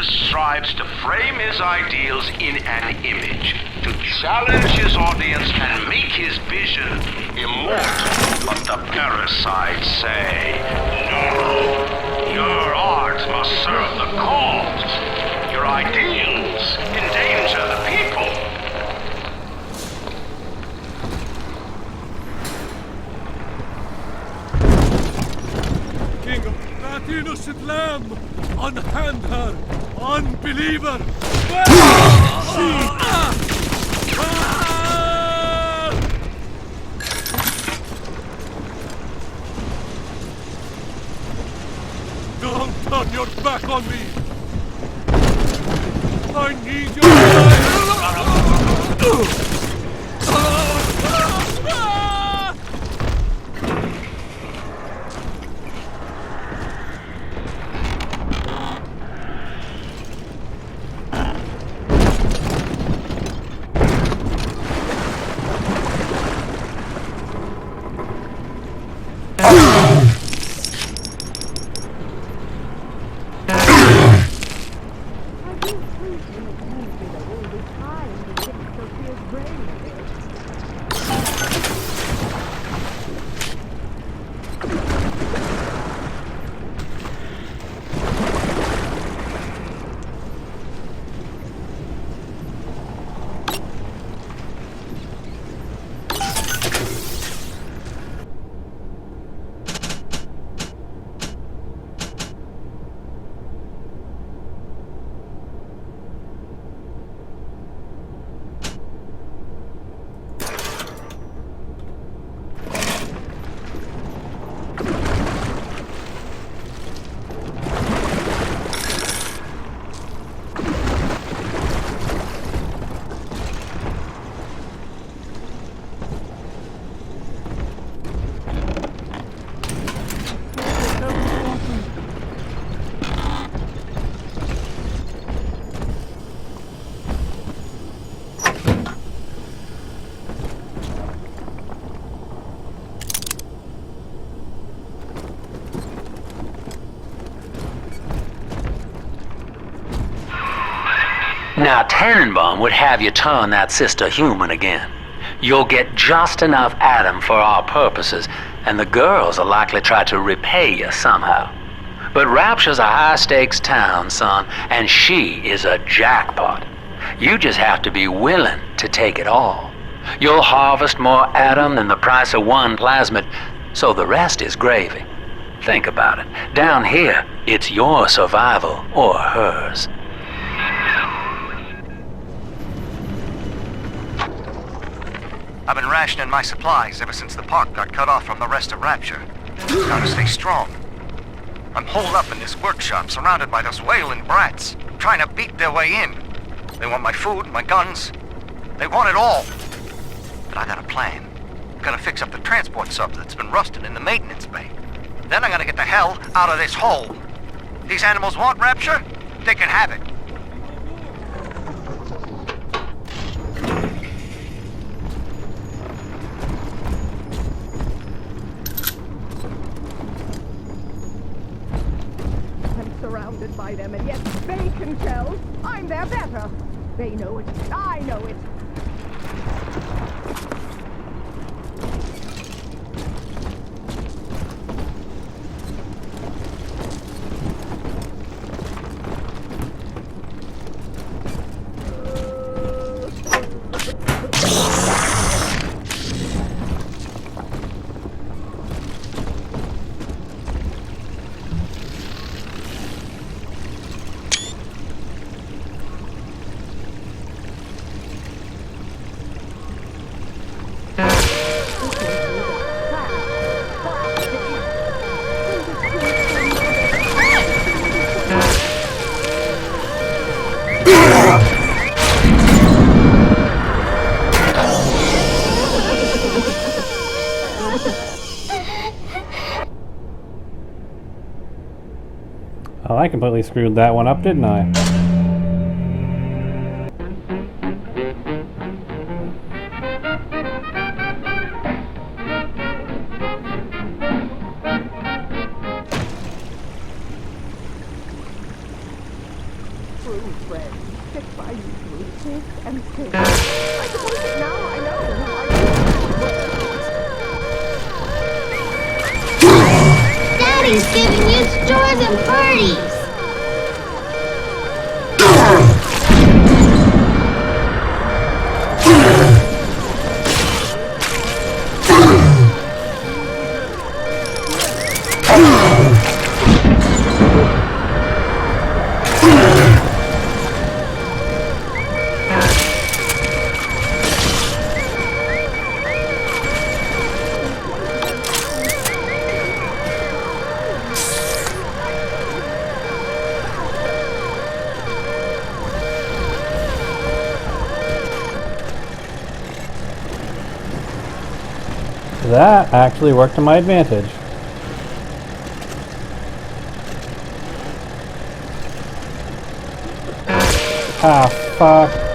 Strives to frame his ideals in an image, to challenge his audience and make his vision immortal. But the parasites say, no, your art must serve the cause. Your ideals endanger the people. King of that innocent lamb, unhand her! Unbeliever! Don't turn your back on me! I need your life! Now, Tannenbaum would have you turn that sister human again. You'll get just enough Adam for our purposes, and the girls will likely try to repay you somehow. But Rapture's a high-stakes town, son, and she is a jackpot. You just have to be willing to take it all. You'll harvest more Adam than the price of one plasmid, so the rest is gravy. Think about it. Down here, it's your survival or hers. I've been rationing my supplies ever since the park got cut off from the rest of Rapture. Gotta stay strong. I'm holed up in this workshop, surrounded by those wailing brats, trying to beat their way in. They want my food, my guns. They want it all. But I got a plan. I'm gonna fix up the transport sub that's been rusted in the maintenance bay. Then I'm gonna get the hell out of this hole. These animals want Rapture? They can have it. Surrounded by them, and yet they can tell I'm their better. They know it. I know it. I completely screwed that one up, didn't I? True friends stick by you through thick and thin. I suppose that now I know who Daddy's giving you stores and parties! That actually worked to my advantage. Ah, fuck.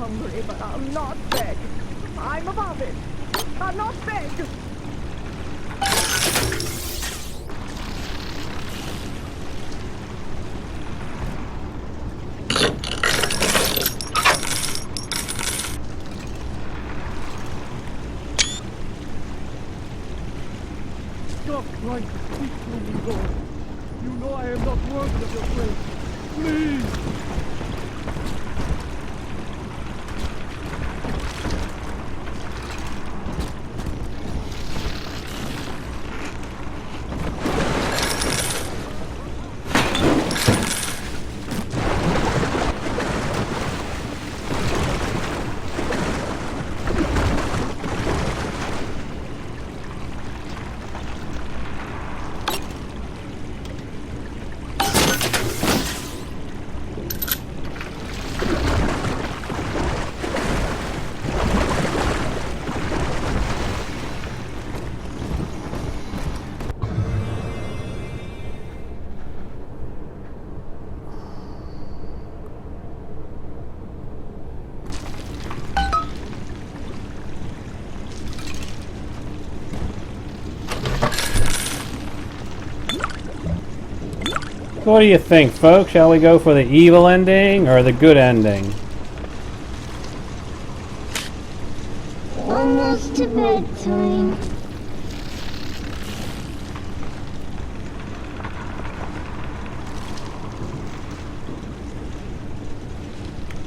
hungry, but I'll not beg. I'm above it. I'll not beg. Stop trying to speak to me, Lord. You know I am not worthy of your grace. Please! What do you think, folks? Shall we go for the evil ending or the good ending? Almost to bedtime.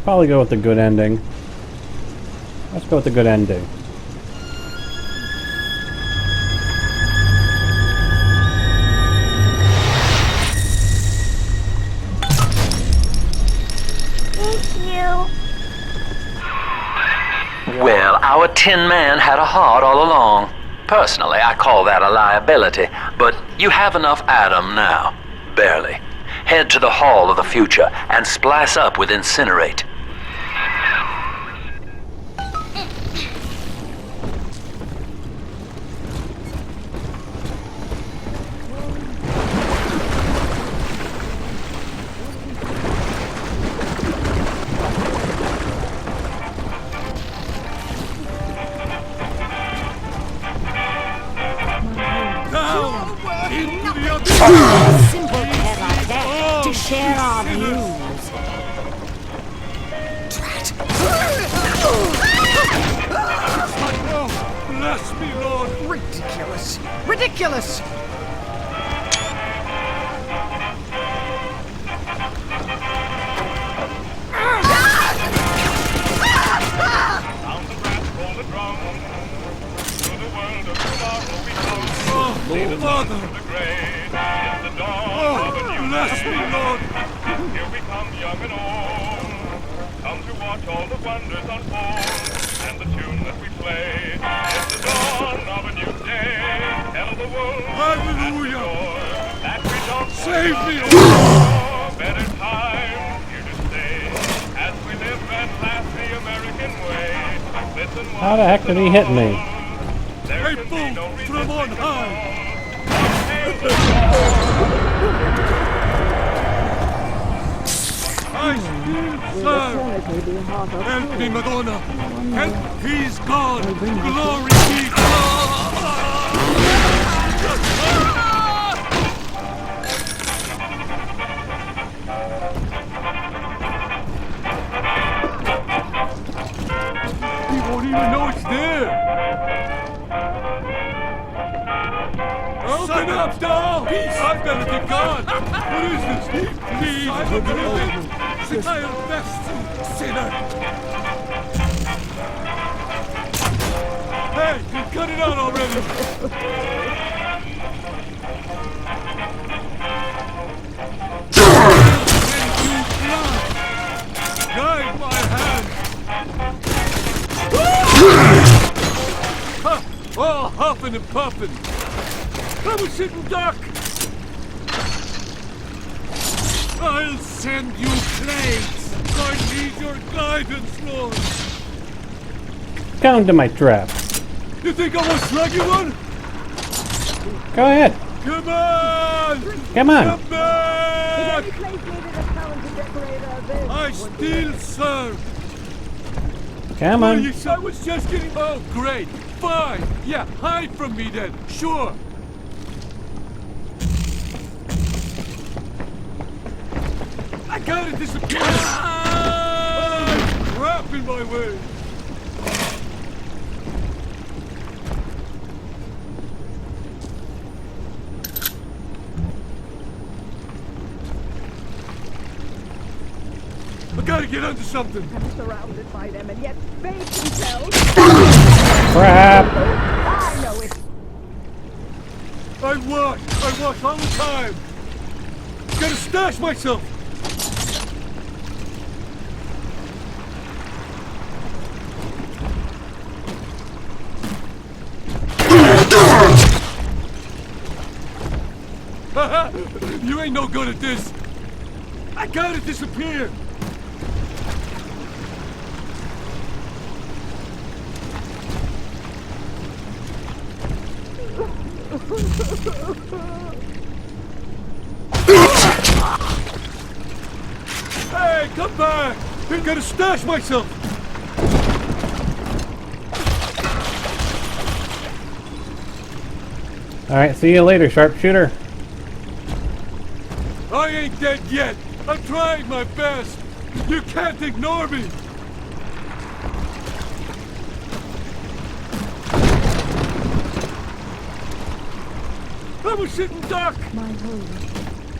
Probably go with the good ending. Let's go with the good ending. Well, our Tin Man had a heart all along. Personally, I call that a liability, but you have enough Adam now. Barely. Head to the Hall of the Future and splice up with Incinerate. ridiculous! Oh, Father! Oh, bless me, Lord! Here we come, young and old. Come to watch all the wonders unfold. And the tune that we play is the dawn of a new day. Tell the world Hallelujah! that we don't Save me, oh, better times here to stay. As we live and laugh the American way. Listen, How the heck did he hit me? Hey, fool! From on high! I still serve! Help me, Madonna! Help, he's God! Glory be God! He won't even know it's there! Open up, doll! I've got to get gone! What is this? Please, open it! Since I am best sinner! Hey, cut it out already! Guide my hand! Ha! All huffing and puffing! I was sitting duck! I'll send you plagues! I need your guidance, Lord! Come to my trap. You think I won't slug you one? Go ahead. Come on! Come on. Come back! I still serve! Come Well, on. you said I was just getting... Oh, great! Fine! Yeah, hide from me then! Sure! I gotta disappear! Ah, crap in my way! I gotta get under something! I'm surrounded by them, and yet they themselves... Crap! I know it! I watch all the time! Gotta stash myself! You ain't no good at this! I gotta disappear! Hey, come back! I gotta stash myself! Alright, see you later, sharpshooter. I ain't dead yet! I'm trying my best! You can't ignore me! I'm a sitting duck! My home.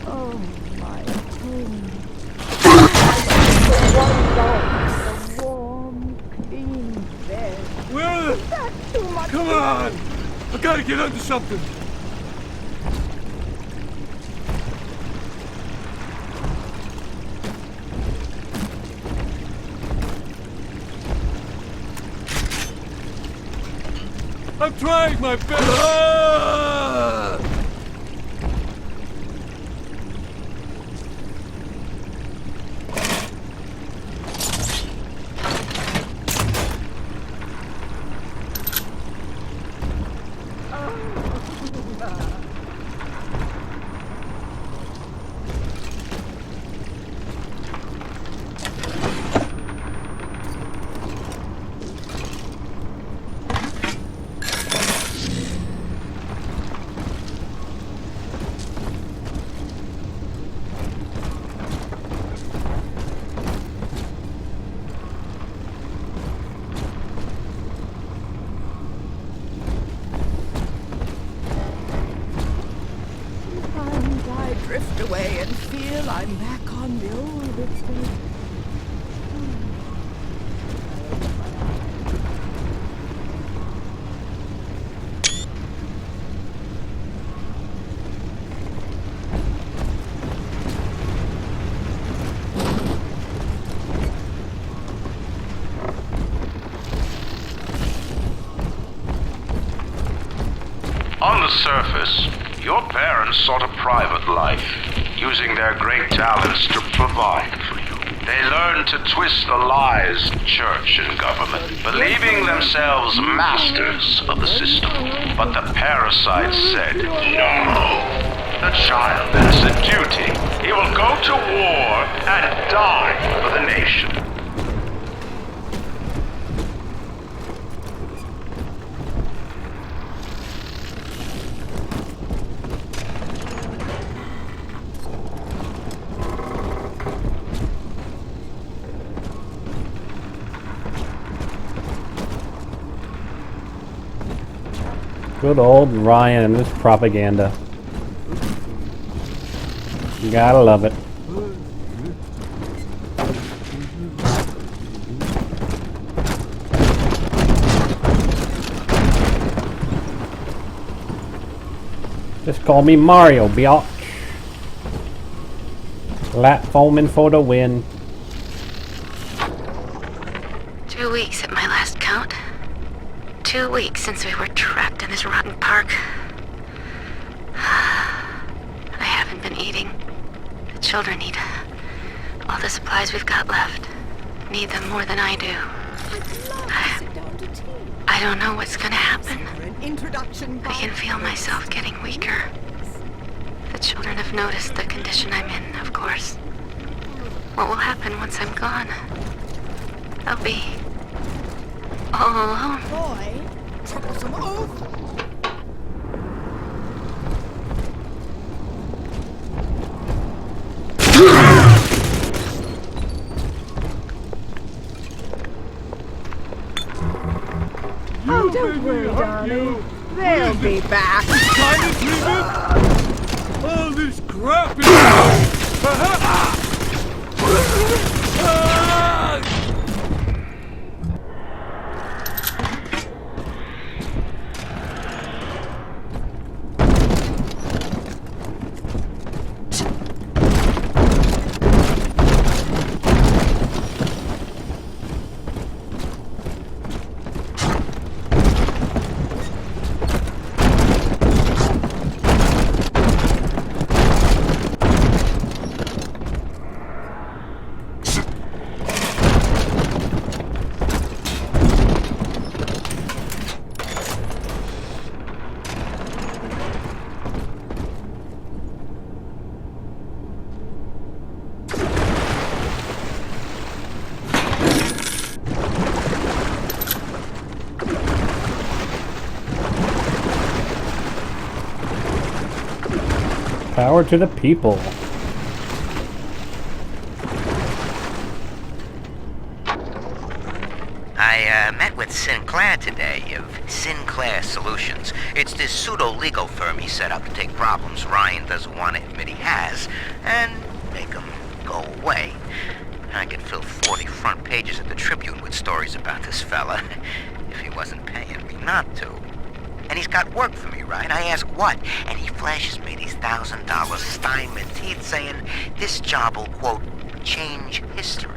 Oh, my home. The warm, clean bed. Well, That's too much. come on! I gotta get under something! I'm trying my best! Ah! feel I'm back on the old estate. On the surface, your parents sought a private life, using their great talents to provide for you. They learned to twist the lies of church and government, believing themselves masters of the system. But the parasite said, no. The child has a duty. He will go to war and die for the nation. Good old Ryan and his propaganda. You gotta love it. Just call me Mario, biatch. Platforming for the win. 2 weeks at my last count. 2 weeks since we were trapped in this rotten park. I haven't been eating. The children need all the supplies we've got left. Need them more than I do. I don't know what's gonna happen. I can feel myself getting weaker. The children have noticed the condition I'm in, of course. What will happen once I'm gone? They'll be all alone. Boy, troublesome oath. Oh, don't worry, darling. They'll be back. All this crap is... Power to the people. I met with Sinclair today of Sinclair Solutions. It's this pseudo-legal firm he set up to take problems Ryan doesn't want to admit he has and make them go away. I could fill 40 front pages of the Tribune with stories about this fella if he wasn't paying me not to. And he's got work for me, right? I ask what, and he flashes me these $1,000 Steinman teeth saying this job will, quote, change history.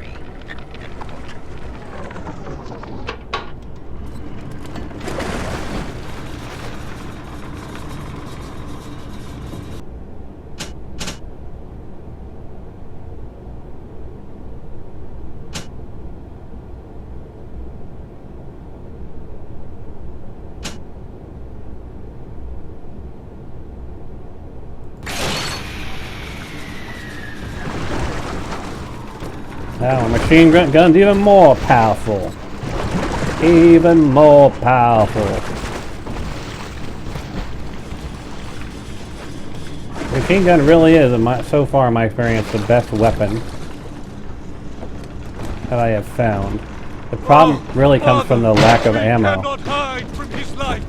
Now, machine gun's even more powerful. Even more powerful. Machine gun really is, so far in my experience, the best weapon that I have found. The problem really comes from the lack of ammo. Cannot hide from his life.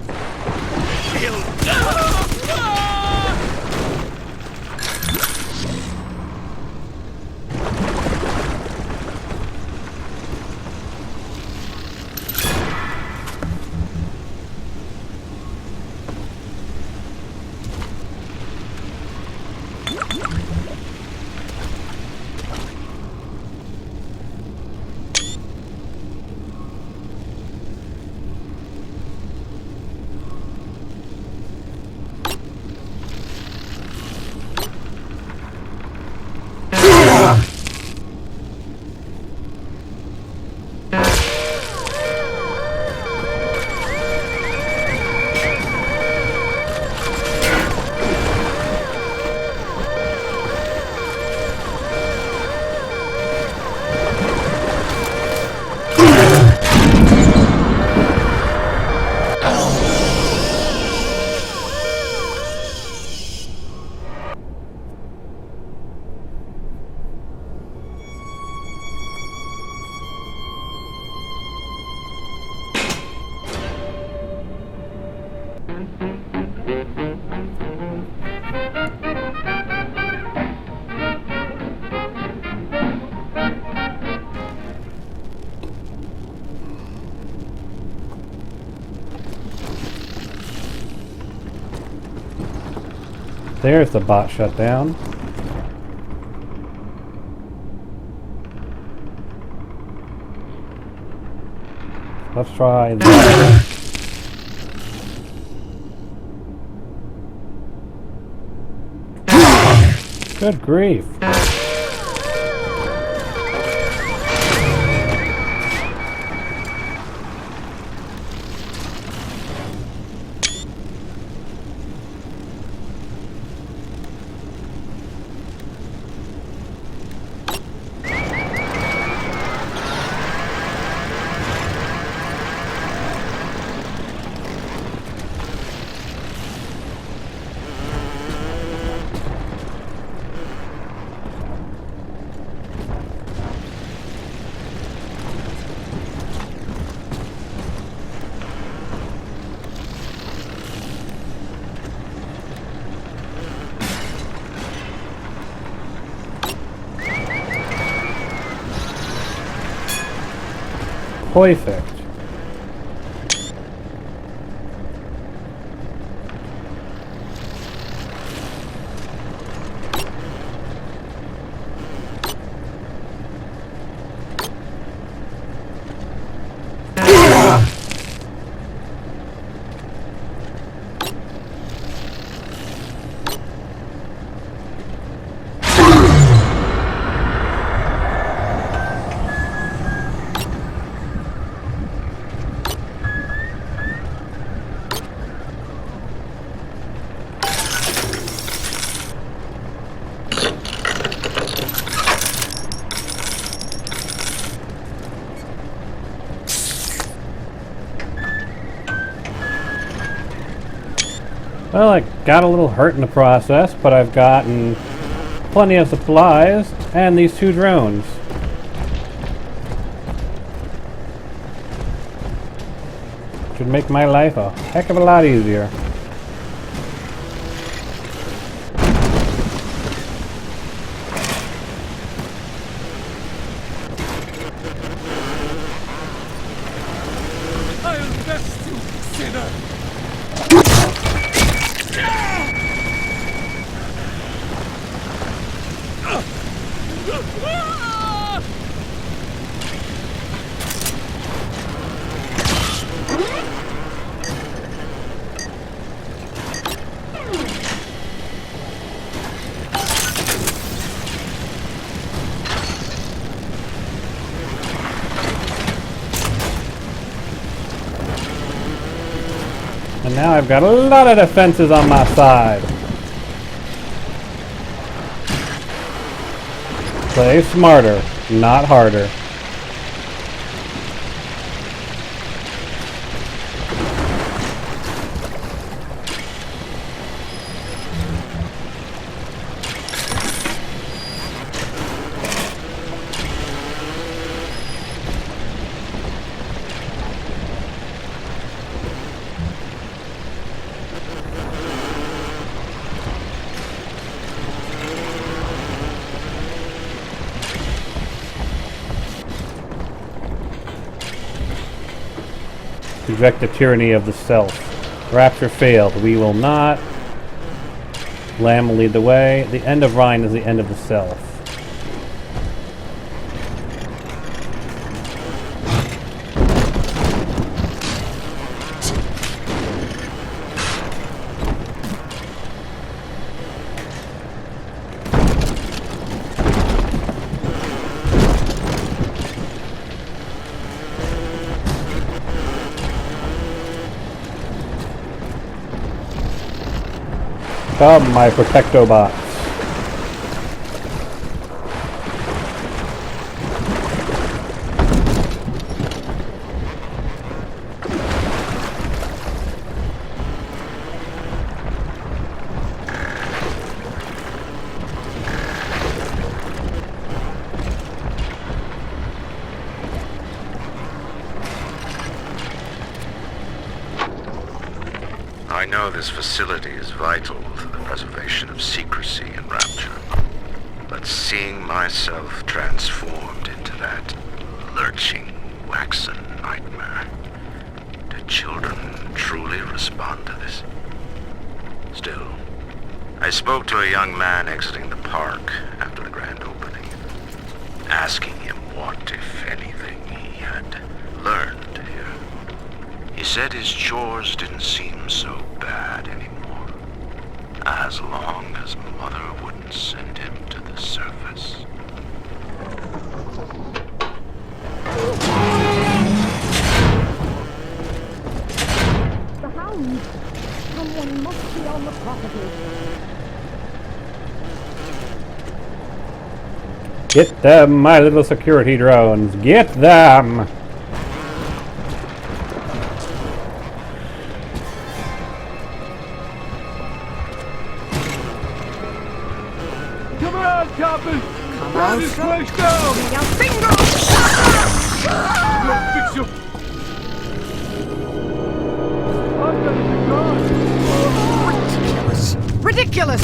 There's the bot shutdown. Let's try that. Good grief. Perfect. Well, I got a little hurt in the process, but I've gotten plenty of supplies and these 2 drones. Should make my life a heck of a lot easier. I'll best you, sinner! And now I've got a lot of defenses on my side. Play smarter, not harder. Reject the tyranny of the self. Rapture failed. We will not. Lamb will lead the way. The end of Rhine is the end of the self. Come, my Protectobots. I know this facility is vital for the preservation of secrecy in Rapture, but seeing myself transformed into that lurching, waxen nightmare, do children truly respond to this? Still, I spoke to a young man exiting the park after the grand opening, asking him what, if anything, he had learned here. He said his chores didn't seem so bad anymore, as long as Mother wouldn't send him to the surface. The hound! Someone must be on the property. Get them, my little security drones. Get them! Come on, coppers! Burn this place down! Bingo! We'll fix you! I'm gonna be gone! Ridiculous!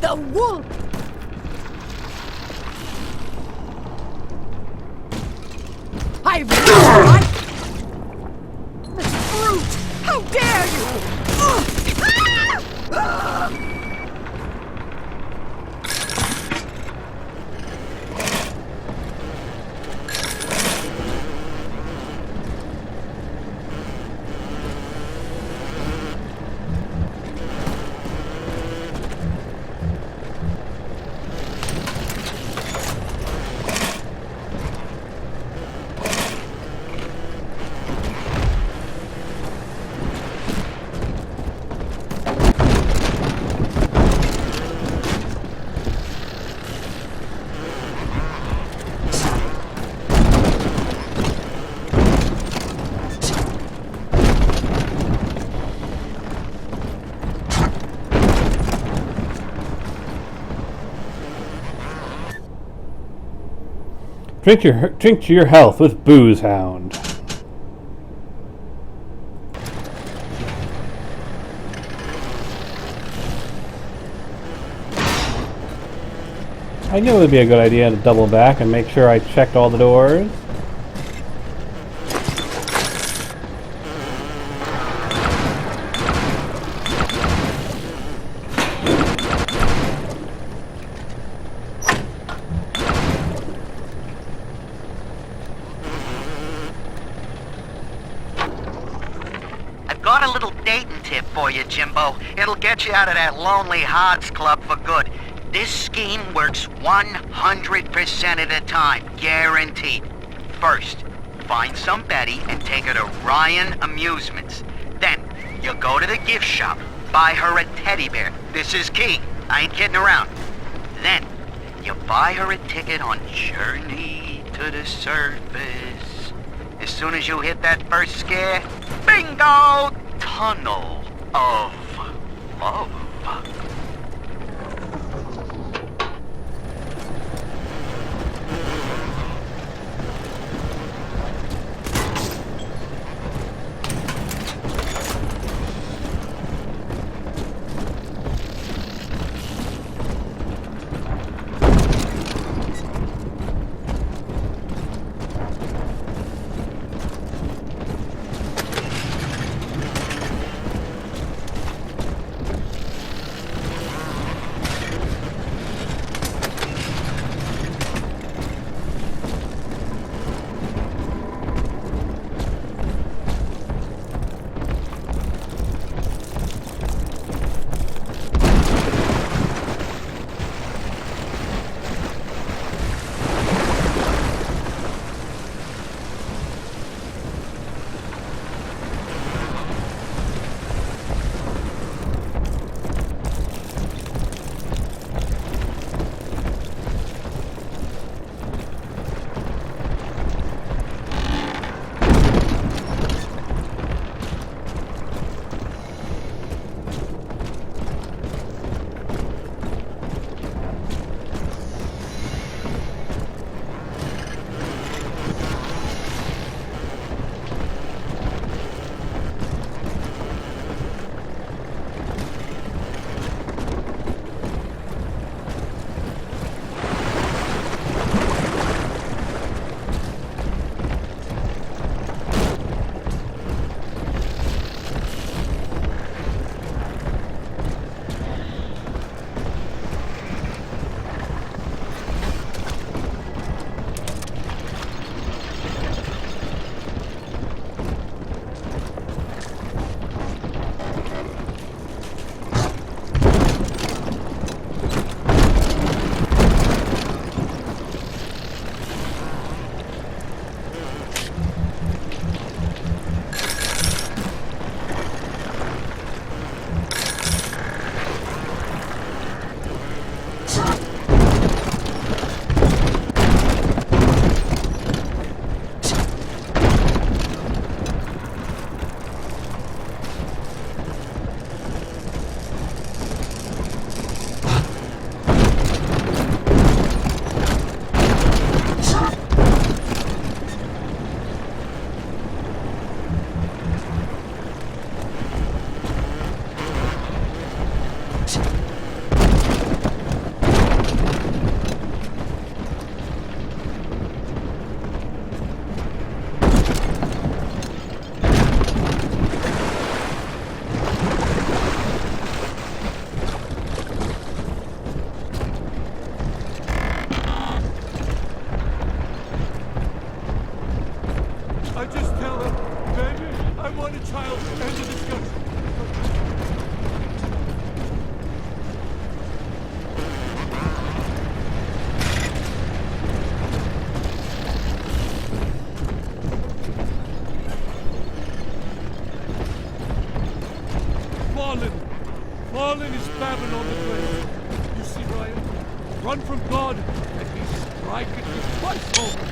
The wolf! I've This brute! How dare you! Drink to your health with Booze Hound. I knew it would be a good idea to double back and make sure I checked all the doors. Got a little dating tip for you, Jimbo. It'll get you out of that lonely hearts club for good. This scheme works 100% of the time, guaranteed. First, find some Betty and take her to Ryan Amusements. Then, you go to the gift shop, buy her a teddy bear. This is key. I ain't kidding around. Then, you buy her a ticket on Journey to the Surface. As soon as you hit that first scare, bingo! Tunnel of Love. fallen. Fallen is Babylon the Great. You see, Ryan? Run from God, and He striketh you twice over.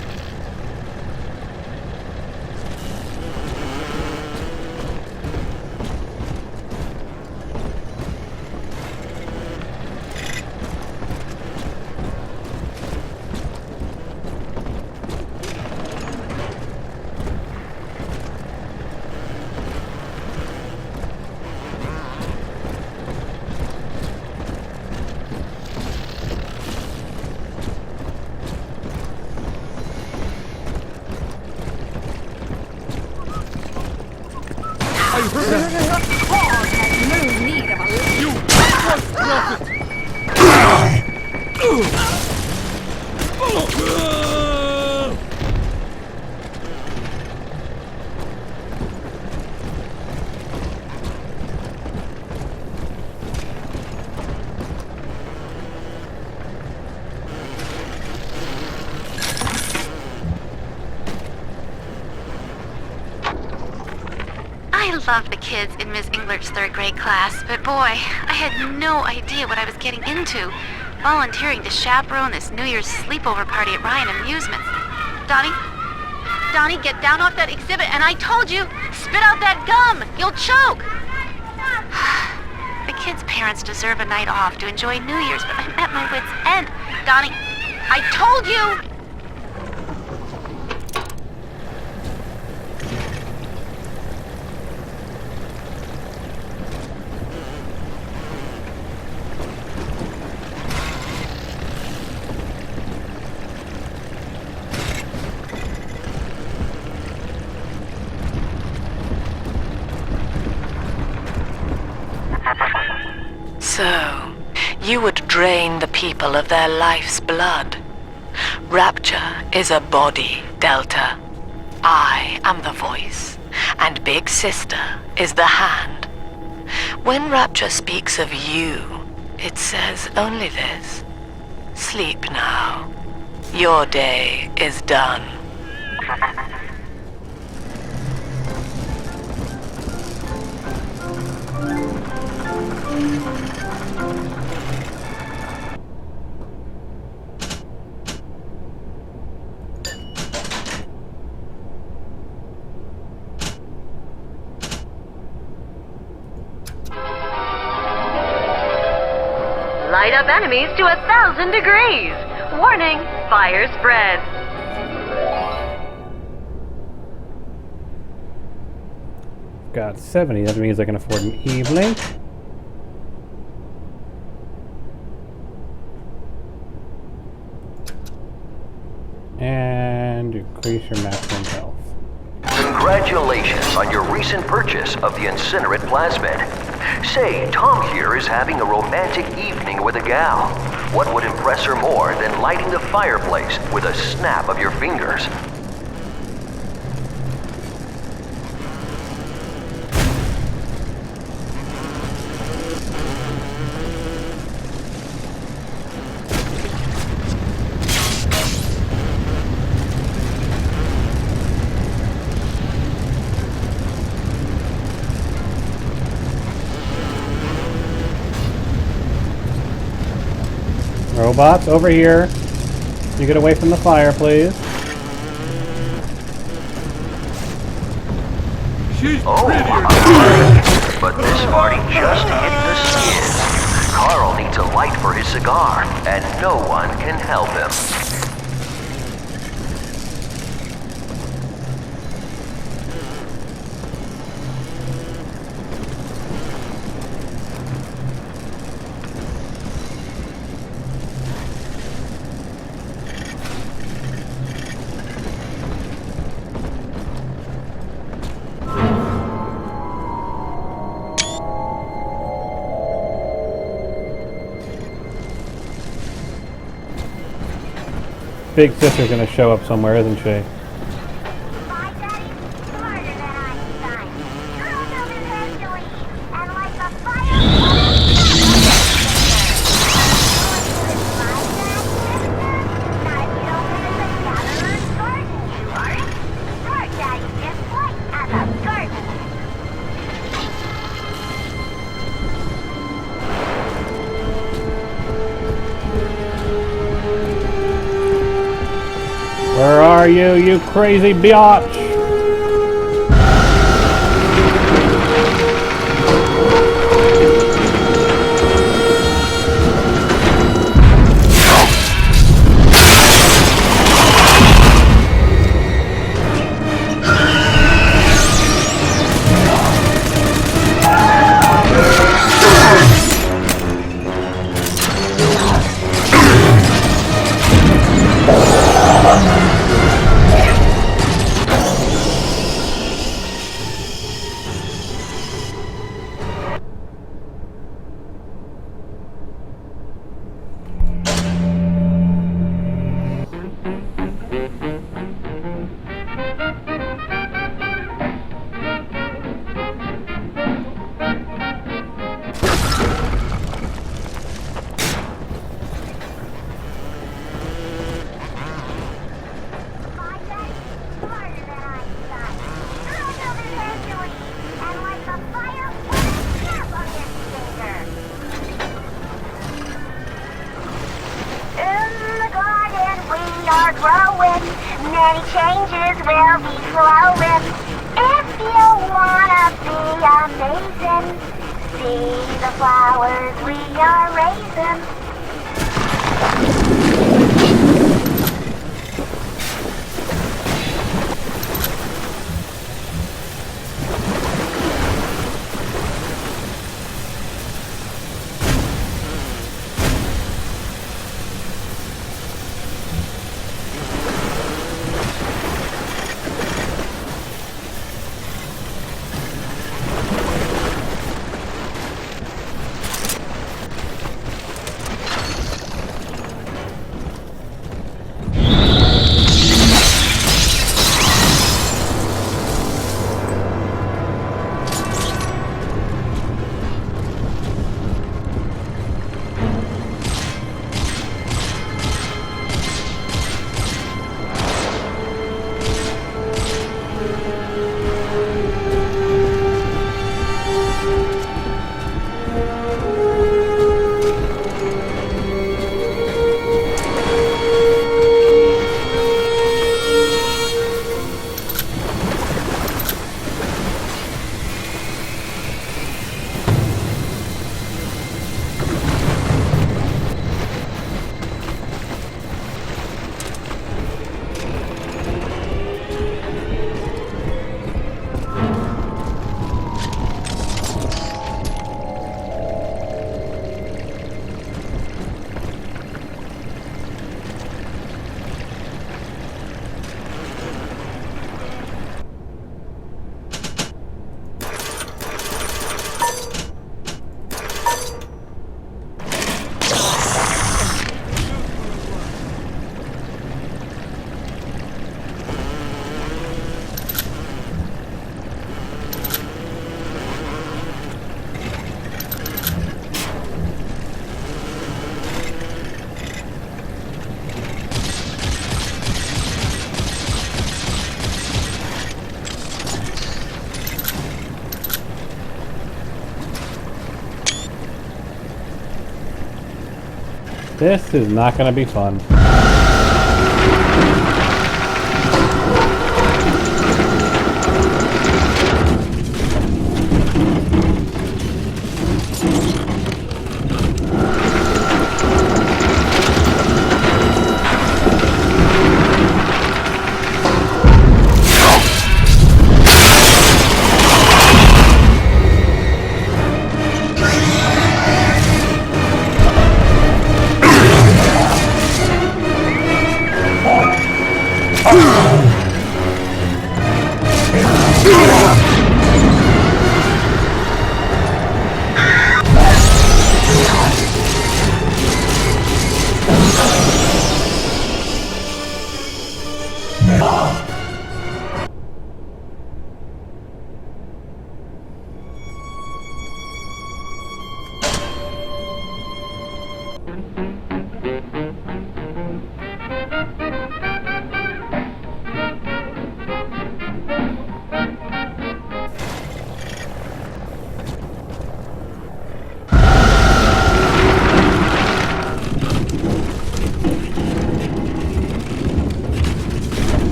I love the kids in Miss Englert's third grade class, but boy, I had no idea what I was getting into. Volunteering to chaperone this New Year's sleepover party at Ryan Amusements. Donnie, get down off that exhibit, and I told you, spit out that gum! You'll choke! The kids' parents deserve a night off to enjoy New Year's, but I'm at my wit's end. Donnie, I told you! So, you would drain the people of their life's blood. Rapture is a body, Delta. I am the voice, and Big Sister is the hand. When Rapture speaks of you, it says only this. Sleep now. Your day is done. Light up enemies to 1,000 degrees. Warning, fire spread. Got 70, that means I can afford an E-blink. And increase your maximum health. Congratulations on your recent purchase of the incinerate plasmid. Say, Tom here is having a romantic evening with a gal. What would impress her more than lighting the fireplace with a snap of your fingers? Robots, over here. You get away from the fire, please. Oh, but this party just hit the skid. Carl needs a light for his cigar, and no one can help him. Big Sister's gonna show up somewhere, isn't she? Where are you, you crazy biatch? Many changes will be flowing. If you wanna be amazing, see the flowers we are raising. This is not gonna be fun.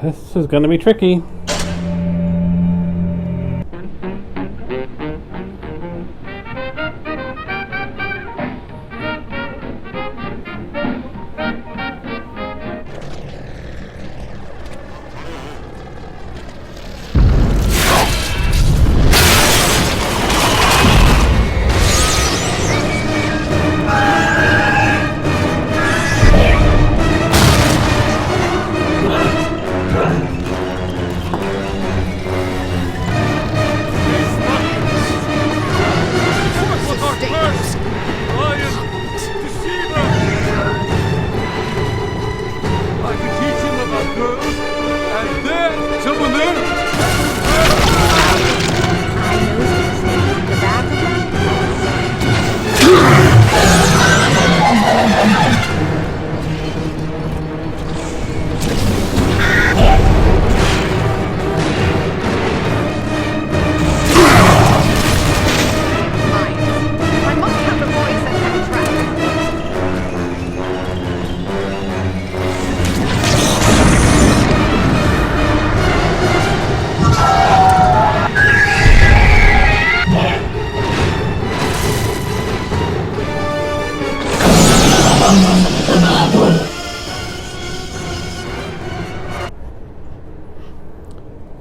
this is gonna be tricky.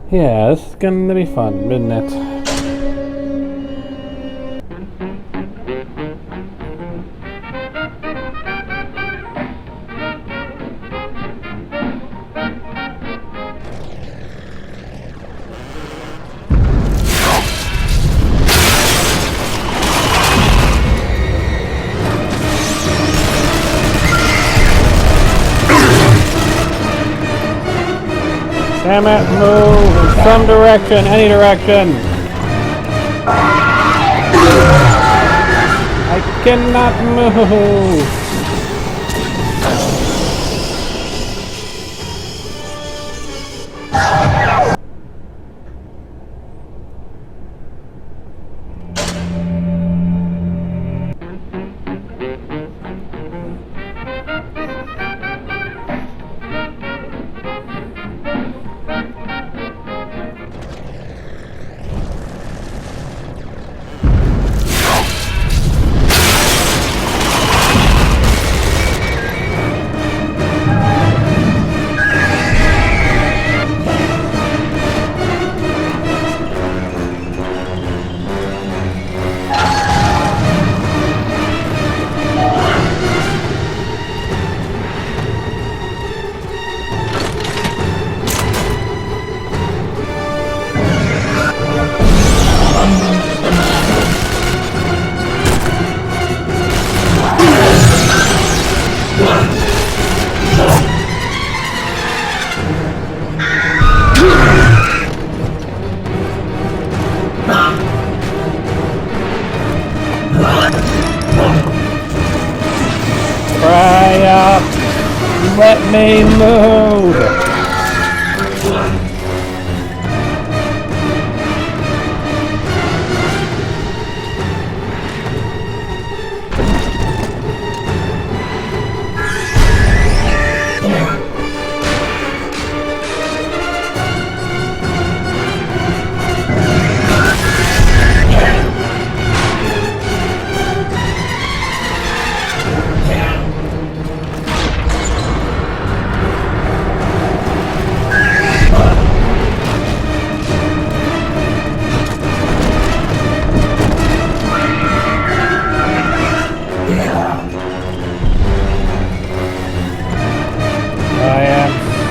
Yeah, this is gonna be fun, isn't it? Damn it, move in some direction, any direction. I cannot move. Hurry up! Let me move!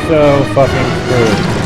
So fucking screwed.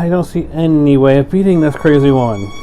I don't see any way of beating this crazy one.